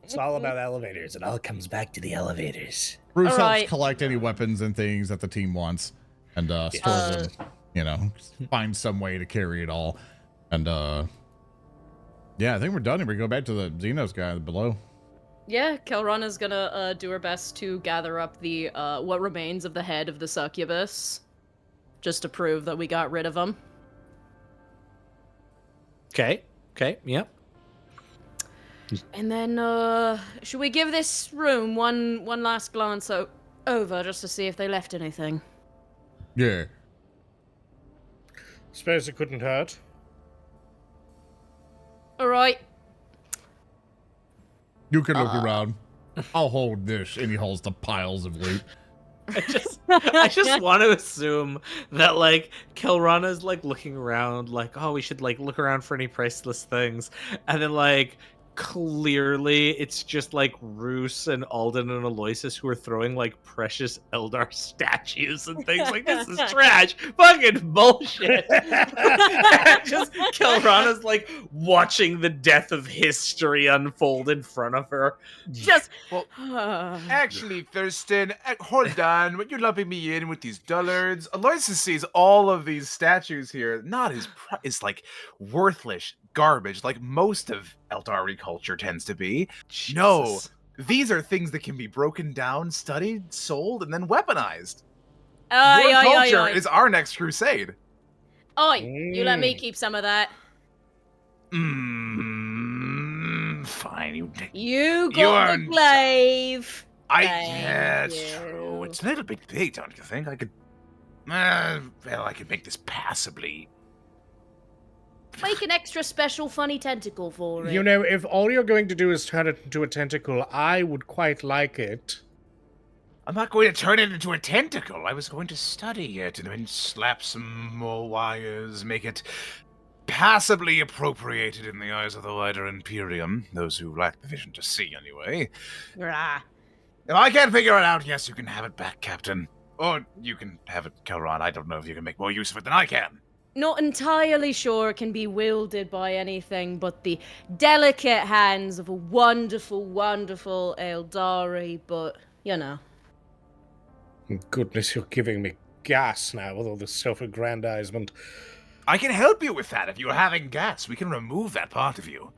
It's all about elevators. It all comes back to the elevators. Roos helps Alright. collect any weapons and things that the team wants and stores them, find some way to carry it all. And yeah, I think we're done here. We go back to the Xenos guy below. Yeah, Khelrana's gonna do her best to gather up the what remains of the head of the succubus, just to prove that we got rid of him. Okay, yep. And then, should we give this room one last glance over just to see if they left anything? Yeah. Suppose it couldn't hurt. All right. You can look around. I'll hold this. And he holds the piles of loot. I just want to assume that like Khelrana's like looking around, like, oh, we should like look around for any priceless things, and then like clearly it's just like Roos and Alden and Aloysus who are throwing like precious Eldar statues and things like this is trash, fucking bullshit. Just Khelrana's like watching the death of history unfold in front of her. Just Well, actually, Thurston, hold on. When you're lumping me in with these dullards, Aloysus sees all of these statues here not as like worthless garbage, like most of Aeldari culture tends to be. No, Jesus. these are things that can be broken down, studied, sold, and then weaponized. Oi, Your oi, oi, culture oi. is our next crusade. Oi, you let me keep some of that. Fine. You You got earned the glaive. Yeah, Thank it's true. you. It's a little bit big, don't you think? I could make this passably. Make an extra special funny tentacle for it. You know, if all you're going to do is turn it into a tentacle, I would quite like it. I'm not going to turn it into a tentacle. I was going to study it and then slap some more wires, make it passably appropriated in the eyes of the wider Imperium, those who lack the vision to see, anyway. Rah. If I can't figure it out, yes, you can have it back, Captain. Or you can have it, Khelrana. I don't know if you can make more use of it than I can. Not entirely sure it can be wielded by anything but the delicate hands of a wonderful, wonderful Aeldari, but, you know. Goodness, you're giving me gas now with all this self-aggrandizement. I can help you with that if you're having gas. We can remove that part of you.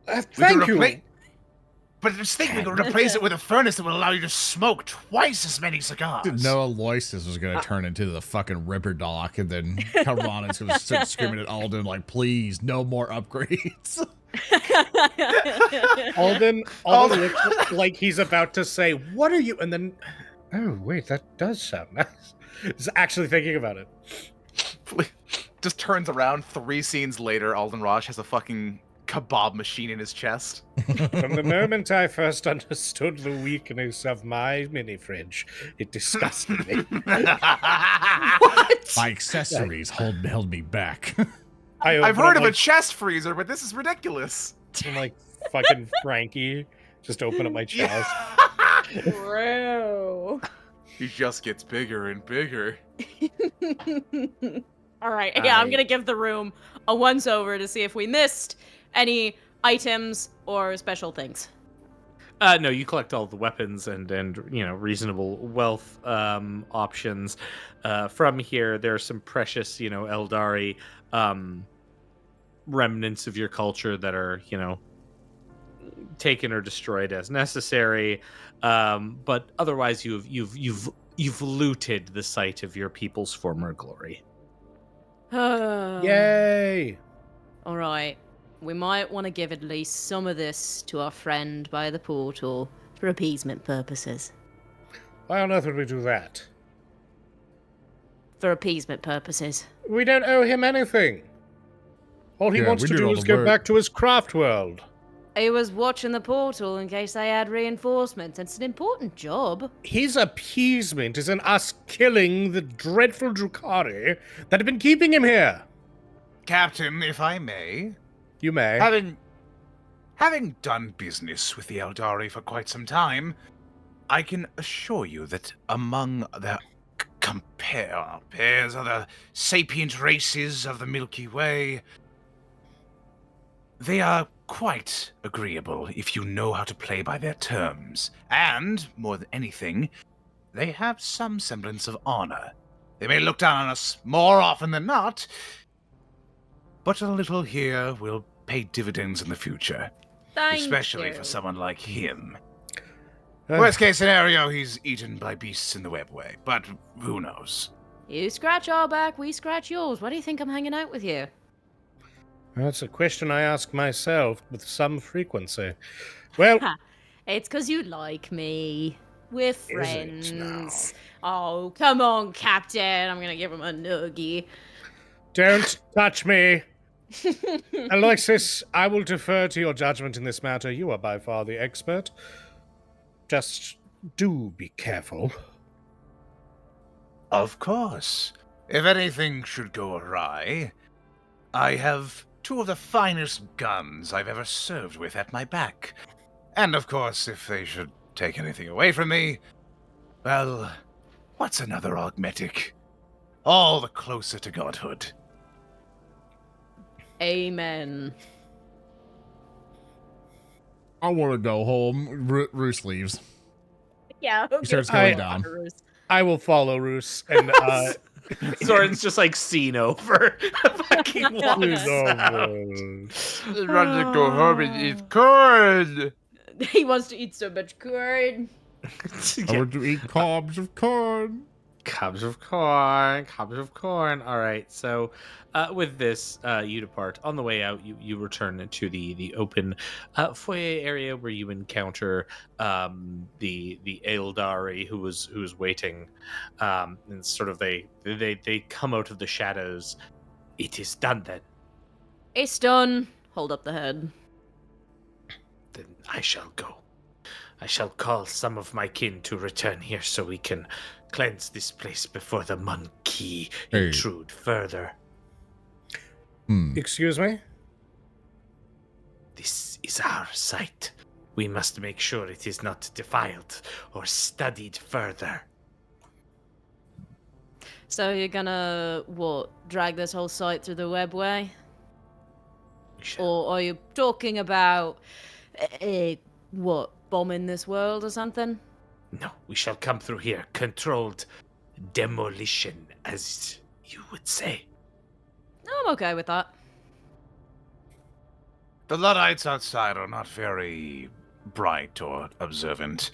Thank you. But just think, we could replace it with a furnace that will allow you to smoke twice as many cigars. Didn't know Aloysus was going to turn into the fucking Ripper Doc, and then Khelrana's going to sit screaming at Alden like, please, no more upgrades. Alden looks like he's about to say, "What are you?" And then, oh wait, that does sound nice. He's actually thinking about it. Just turns around 3 scenes later, Alden Rosh has a fucking kebab machine in his chest. From the moment I first understood the weakness of my mini fridge, it disgusted me. What? My accessories held me back. I've heard of a chest freezer, but this is ridiculous. I'm like fucking Frankie. Just open up my chest. Bro. He just gets bigger and bigger. All right, yeah, I'm gonna give the room a once over to see if we missed any items or special things. No, you collect all the weapons and reasonable wealth options. From here, there are some precious, Aeldari remnants of your culture that are, taken or destroyed as necessary. But otherwise, you've looted the site of your people's former glory. Yay! All right. We might want to give at least some of this to our friend by the portal for appeasement purposes. Why on earth would we do that? For appeasement purposes. We don't owe him anything. All he Yeah, wants we to did do all is the go work. back to his craft world. He was watching the portal in case they had reinforcements. It's an important job. His appeasement is in us killing the dreadful Drukhari that have been keeping him here. Captain, if I may, You may. having done business with the Eldari for quite some time, I can assure you that among the pairs of the sapient races of the Milky Way, they are quite agreeable if you know how to play by their terms. And, more than anything, they have some semblance of honor. They may look down on us more often than not, but a little here will pay dividends in the future. Thank Especially you. for someone like him. Uh, Worst case scenario, he's eaten by beasts in the webway, but who knows? You scratch our back, we scratch yours. Why do you think I'm hanging out with you? That's a question I ask myself with some frequency. Well, It's because you like me. We're it friends. Oh, come on, Captain. I'm gonna give him a noogie. don't touch me. Aloysus, I will defer to your judgment in this matter. You are by far the expert. Just do be careful. Of course. If anything should go awry, I have two of the finest guns I've ever served with at my back. And of course, if they should take anything away from me, well, what's another augmetic? All the closer to godhood. Amen. I want to go home. Roos leaves. Yeah. He starts going down. I will follow Roos and Soren's just like seen over. Fucking walks out. Ready to go home and eat corn. He wants to eat so much corn. I want to eat cobs of corn. Cobs of corn, cobs of corn. All right. So, with this, you depart. On the way out, you return to the open foyer area where you encounter the Aeldari who was waiting, and sort of they come out of the shadows. It is done then. It's done. Hold up the head. Then I shall go. I shall call some of my kin to return here so we can cleanse this place before the monkey intrude further. excuse me? This is our site. We must make sure it is not defiled or studied further. So you're gonna, drag this whole site through the webway? Or are you talking about, bombing this world or something? No, we shall come through here. Controlled demolition, as you would say. I'm okay with that. The Luddites outside are not very bright or observant.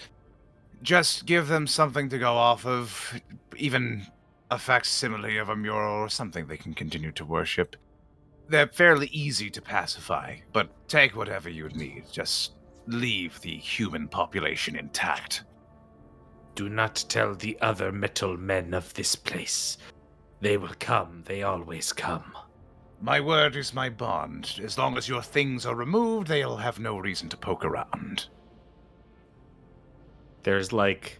Just give them something to go off of, even a facsimile of a mural or something they can continue to worship. They're fairly easy to pacify, but take whatever you need. Just leave the human population intact. Do not tell the other metal men of this place. They will come. They always come. My word is my bond. As long as your things are removed, they'll have no reason to poke around. There's like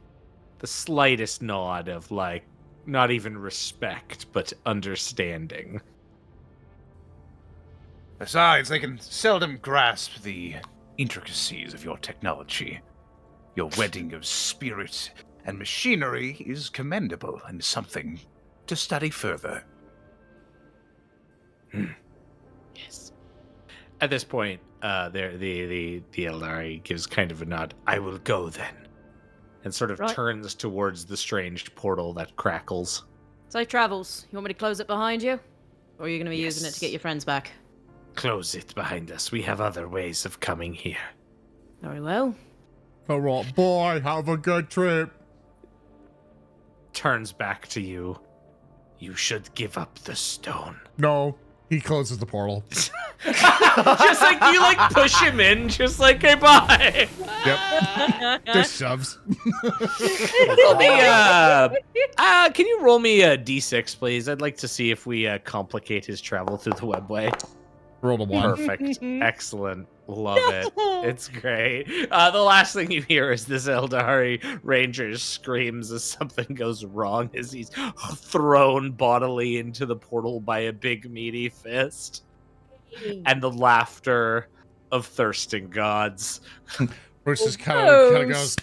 the slightest nod of like not even respect, but understanding. Besides, they can seldom grasp the intricacies of your technology. Your wedding of spirit and machinery is commendable and something to study further. Yes. At this point, the Aeldari gives kind of a nod. I will go then, and sort of Right. turns towards the strange portal that crackles. Safe travels. You want me to close it behind you? Or are you going to be using it to Yes. get your friends back? Close it behind us. We have other ways of coming here. Very well. All right, boy, have a good trip. Turns back to you. You should give up the stone. No, he closes the portal. Just like you like push him in, just like, hey, bye. Yep. Just shoves. Roll me, can you roll me a d6, please? I'd like to see if we complicate his travel through the webway. Roll a 1. Perfect. Excellent. Love it. It's great. The last thing you hear is this Eldari ranger screams as something goes wrong as he's thrown bodily into the portal by a big meaty fist. And the laughter of thirsting gods. Roos just kind of goes,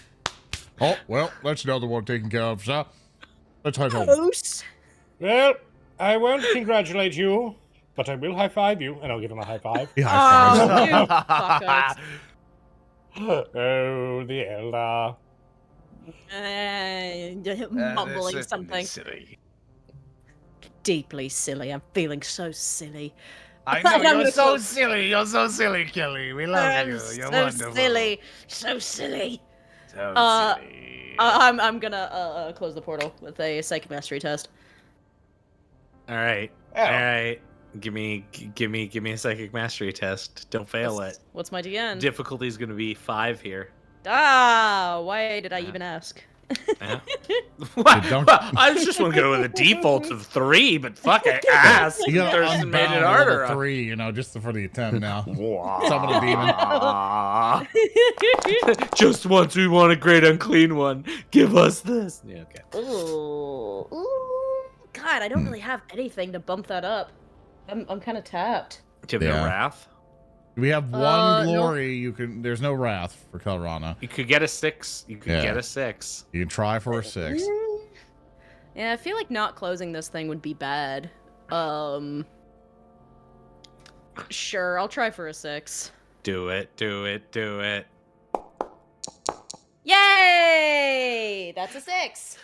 oh, well, that's another one taken care of, sir. Let's head home. Roos. Well, I won't congratulate you, but I will high-five you, and I'll give him a high-five. He high fives. Oh, you fuckers. Oh, the eldar. Mumbling They're something. silly. Deeply silly. I'm feeling so silly. I I'm know, gonna you're so close- silly. You're so silly, Kelly. We love I'm you. You're so wonderful. silly. So silly. So Uh, silly. I'm gonna close the portal with a psychic mastery test. All right. Oh. All right. Give me a psychic mastery test. Don't fail it. What's my DN? Difficulty is going to be 5 here. Why did I even ask? Yeah. What? don't- I just want to go with a default of 3, but fuck, I asked. You gotta Thurston made it unbound harder. level 3, you know, just for the attempt now. Wow. Summon a demon. Just once we want a great unclean one. Give us this. Yeah, okay. Ooh. God, I don't really have anything to bump that up. I'm kind of tapped. Give it a Yeah. wrath. We have one No. glory. You can. There's no wrath for Khelrana. You could get a 6. You could Yeah. get a 6. You can try for a 6. Yeah, I feel like not closing this thing would be bad. Sure, I'll try for a 6. Do it. Do it. Do it. Yay! That's a 6.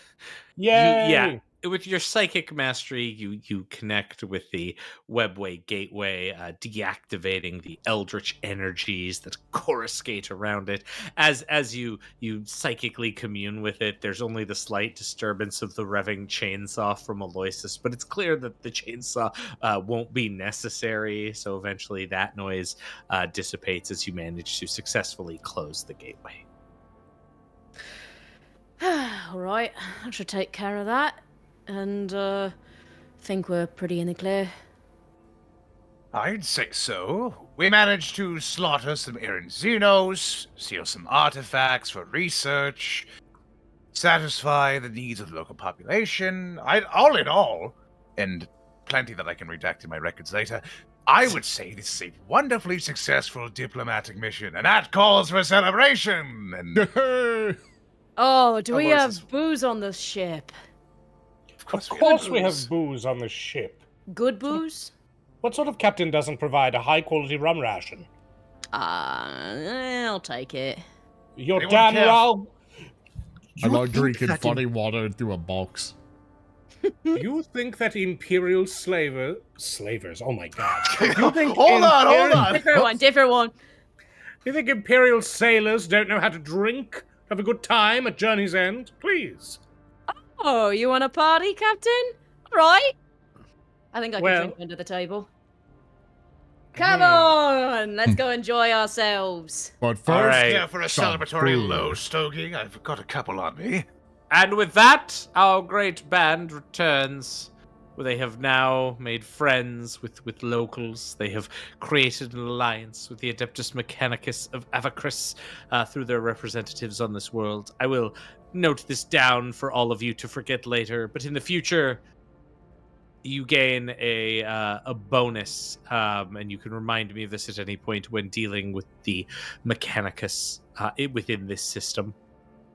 Yay! Yeah. With your psychic mastery, you connect with the webway gateway, deactivating the eldritch energies that coruscate around it. As you psychically commune with it, there's only the slight disturbance of the revving chainsaw from Aloysus, but it's clear that the chainsaw won't be necessary. So eventually, that noise dissipates as you manage to successfully close the gateway. All right, I should take care of that. And think we're pretty in the clear. I'd say so. We managed to slaughter some errant Xenos, steal some artifacts for research, satisfy the needs of the local population. All in all, and plenty that I can redact in my records later, I would say this is a wonderfully successful diplomatic mission, and that calls for celebration. And Oh, do we have Aloysus. booze on the ship? Of course we have booze on the ship. Good booze? What sort of captain doesn't provide a high-quality rum ration? I'll take it. You're Anyone damn care? well. I You like think drinking that funny water through a box. You think that imperial slavers? Oh my god! You think Hold on. Different one. You think imperial sailors don't know how to drink? Have a good time at journey's end, please. Oh, you want a party, Captain? All right. I think I can Well- drink under the table. Come on, let's go enjoy ourselves. But first, All right. Yeah, for a some celebratory food. low stoking, I've got a couple on me. And with that, our great band returns, where they have now made friends with locals. They have created an alliance with the Adeptus Mechanicus of Avacris through their representatives on this world. I will note this down for all of you to forget later, but in the future, you gain a bonus, and you can remind me of this at any point when dealing with the Mechanicus within this system.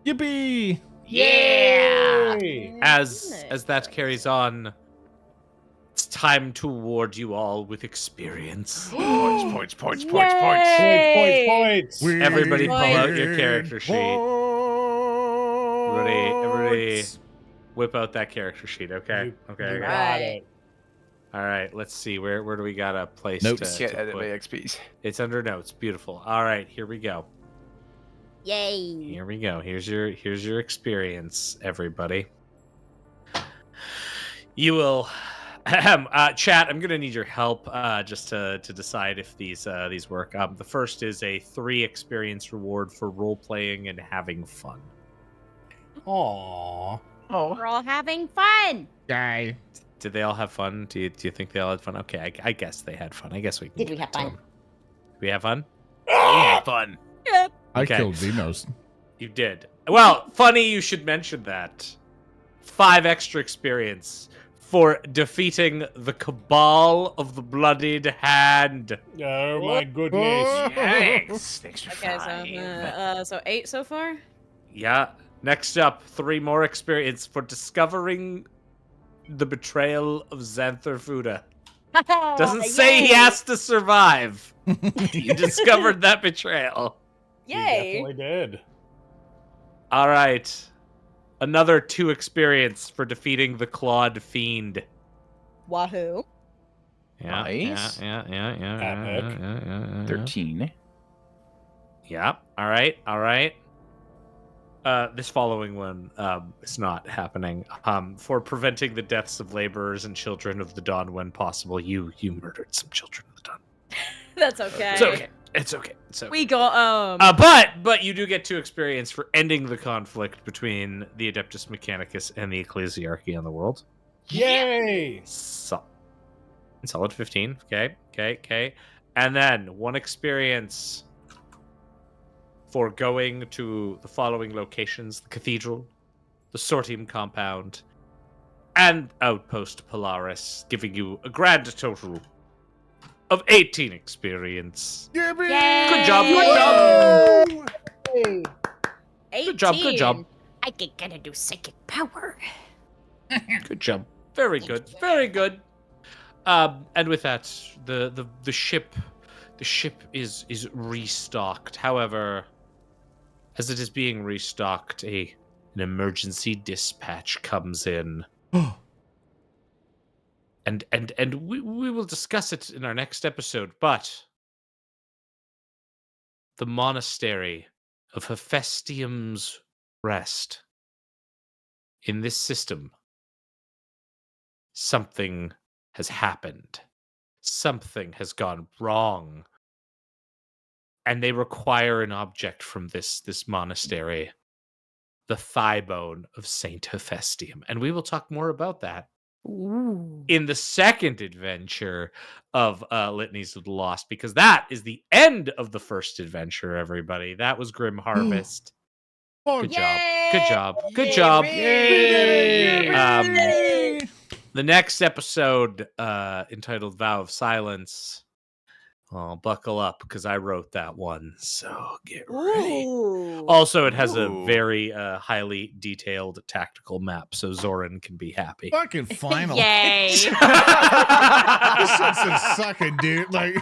Yippee! Yeah. As that carries on, it's time to award you all with experience. Points. Points. Everybody pull Point. out your character sheet. Everybody whip out that character sheet, okay? You Okay. got Right. it. All right, let's see. Where do we got a place Notes. to Get edit put? my XPs. It's under notes. Beautiful. All right, here we go. Yay. Here we go. Here's your experience, everybody. You will Chat, I'm gonna need your help just to decide if these work. The first is a 3 experience reward for role playing and having fun. Aww. Oh, We're all having fun. Guy. Did they all have fun? Do you think they all had fun? Okay, I guess they had fun. I guess we can. Did we give have it to fun? them. Did we have fun? We had fun. Yep. I Okay. killed Xenos. You did. Well, funny you should mention that. 5 extra experience for defeating the Cabal of the Bloodied Hand. Oh my goodness. Thanks. Thanks for Okay, 5. so 8 so far. Yeah. Next up, 3 more experience for discovering the betrayal of Xanther Fuda. Doesn't say he has to survive. You discovered that betrayal. You Yay! definitely did. All right. Another 2 experience for defeating the Clawed Fiend. Wahoo! Yeah, Nice. yeah. 13. Yeah. All right. This following one is not happening. For preventing the deaths of laborers and children of the dawn when possible, you murdered some children of the dawn. That's okay. It's okay. We got But you do get 2 experience for ending the conflict between the Adeptus Mechanicus and the Ecclesiarchy on the world. Yay! Solid 15. Okay. And then 1 experience for going to the following locations: the Cathedral, the Sortium Compound, and Outpost Polaris, giving you a grand total of 18 experience. Yeah, Good job. Hey. 18. Good job. I get gonna do psychic power. Good job. Very good. And with that, the ship is restocked. However, as it is being restocked, an emergency dispatch comes in. and we will discuss it in our next episode, but the monastery of Hephaestium's Rest. In this system, something has happened. Something has gone wrong. And they require an object from this monastery, the thigh bone of Saint Hephaestium. And we will talk more about that in the second adventure of Litanies of the Lost, because that is the end of the first adventure, everybody. That was Grim Harvest. Good job. Yay! The next episode, entitled Vow of Silence. Oh, buckle up, because I wrote that one, so get ready. Ooh. Also, it has a Ooh. very highly detailed tactical map, so Zoran can be happy. Fucking final. Yay! This shit's sucking, dude. Like,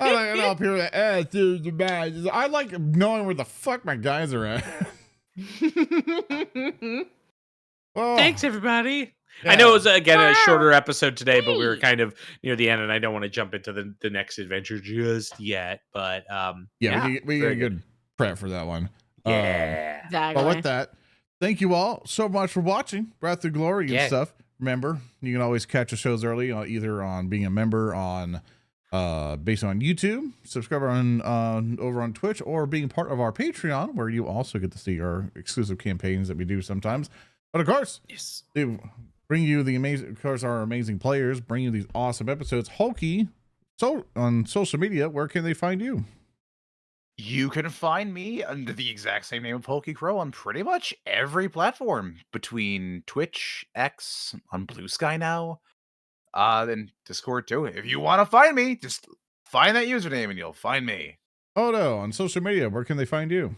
I'm up here like, dude, the bad. I like knowing where the fuck my guys are at. Oh, Thanks, everybody. yeah. I know it was, again, a shorter episode today, but we were kind of near the end, and I don't want to jump into the next adventure just yet. But Yeah, we get a very good prep for that one. yeah. But with that, thank you all so much for watching Breath of Glory and Yeah. stuff. Remember, you can always catch the shows early, either on being a member on based on YouTube, subscribe on over on Twitch, or being part of our Patreon, where you also get to see our exclusive campaigns that we do sometimes. But of course, Yes. they bring you the amazing, of course, our amazing players bring you these awesome episodes. Hulky, so on social media, where can they find you? You can find me under the exact same name of Pokey Crow on pretty much every platform between Twitch, X, on Blue Sky now, and Discord too. If you want to find me, just find that username and you'll find me. Odo, on social media, where can they find you?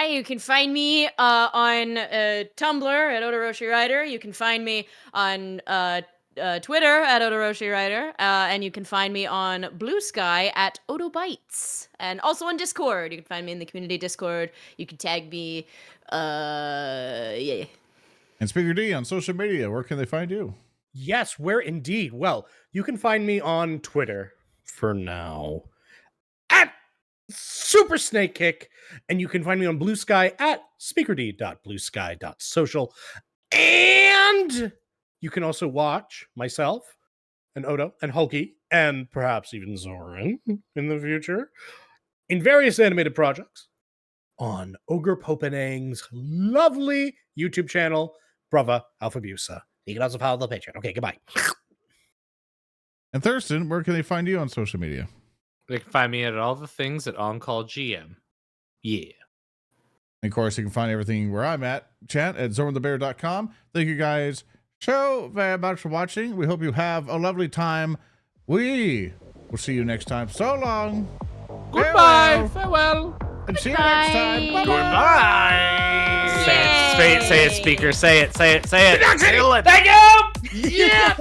You can find me on Tumblr at Odoroshi Rider. You can find me on Twitter at Odoroshi Rider. And you can find me on Blue Sky at Odobites. And also on Discord. You can find me in the community Discord. You can tag me. Yeah. And Speaker D, on social media, where can they find you? Yes, where indeed? Well, you can find me on Twitter for now at Super Snake Kick, and you can find me on Blue Sky at speakerd.bluesky.social, and You can also watch myself and Odo and Hulky and perhaps even Zoran in the future in various animated projects on Ogre Popenang's lovely YouTube channel, Brava Alphabusa. You can also follow the Patreon. Okay, goodbye. And Thurston, where can they find you on social media? They can find me at all the things at On Call GM. Yeah. And of course, you can find everything where I'm at, chat at zornthebear.com. Thank you guys so very much for watching. We hope you have a lovely time. We will see you next time. So long. Goodbye. Farewell. And see you next time. Bye-bye. Goodbye. Say it, speaker. Say it. Thank you. Yeah.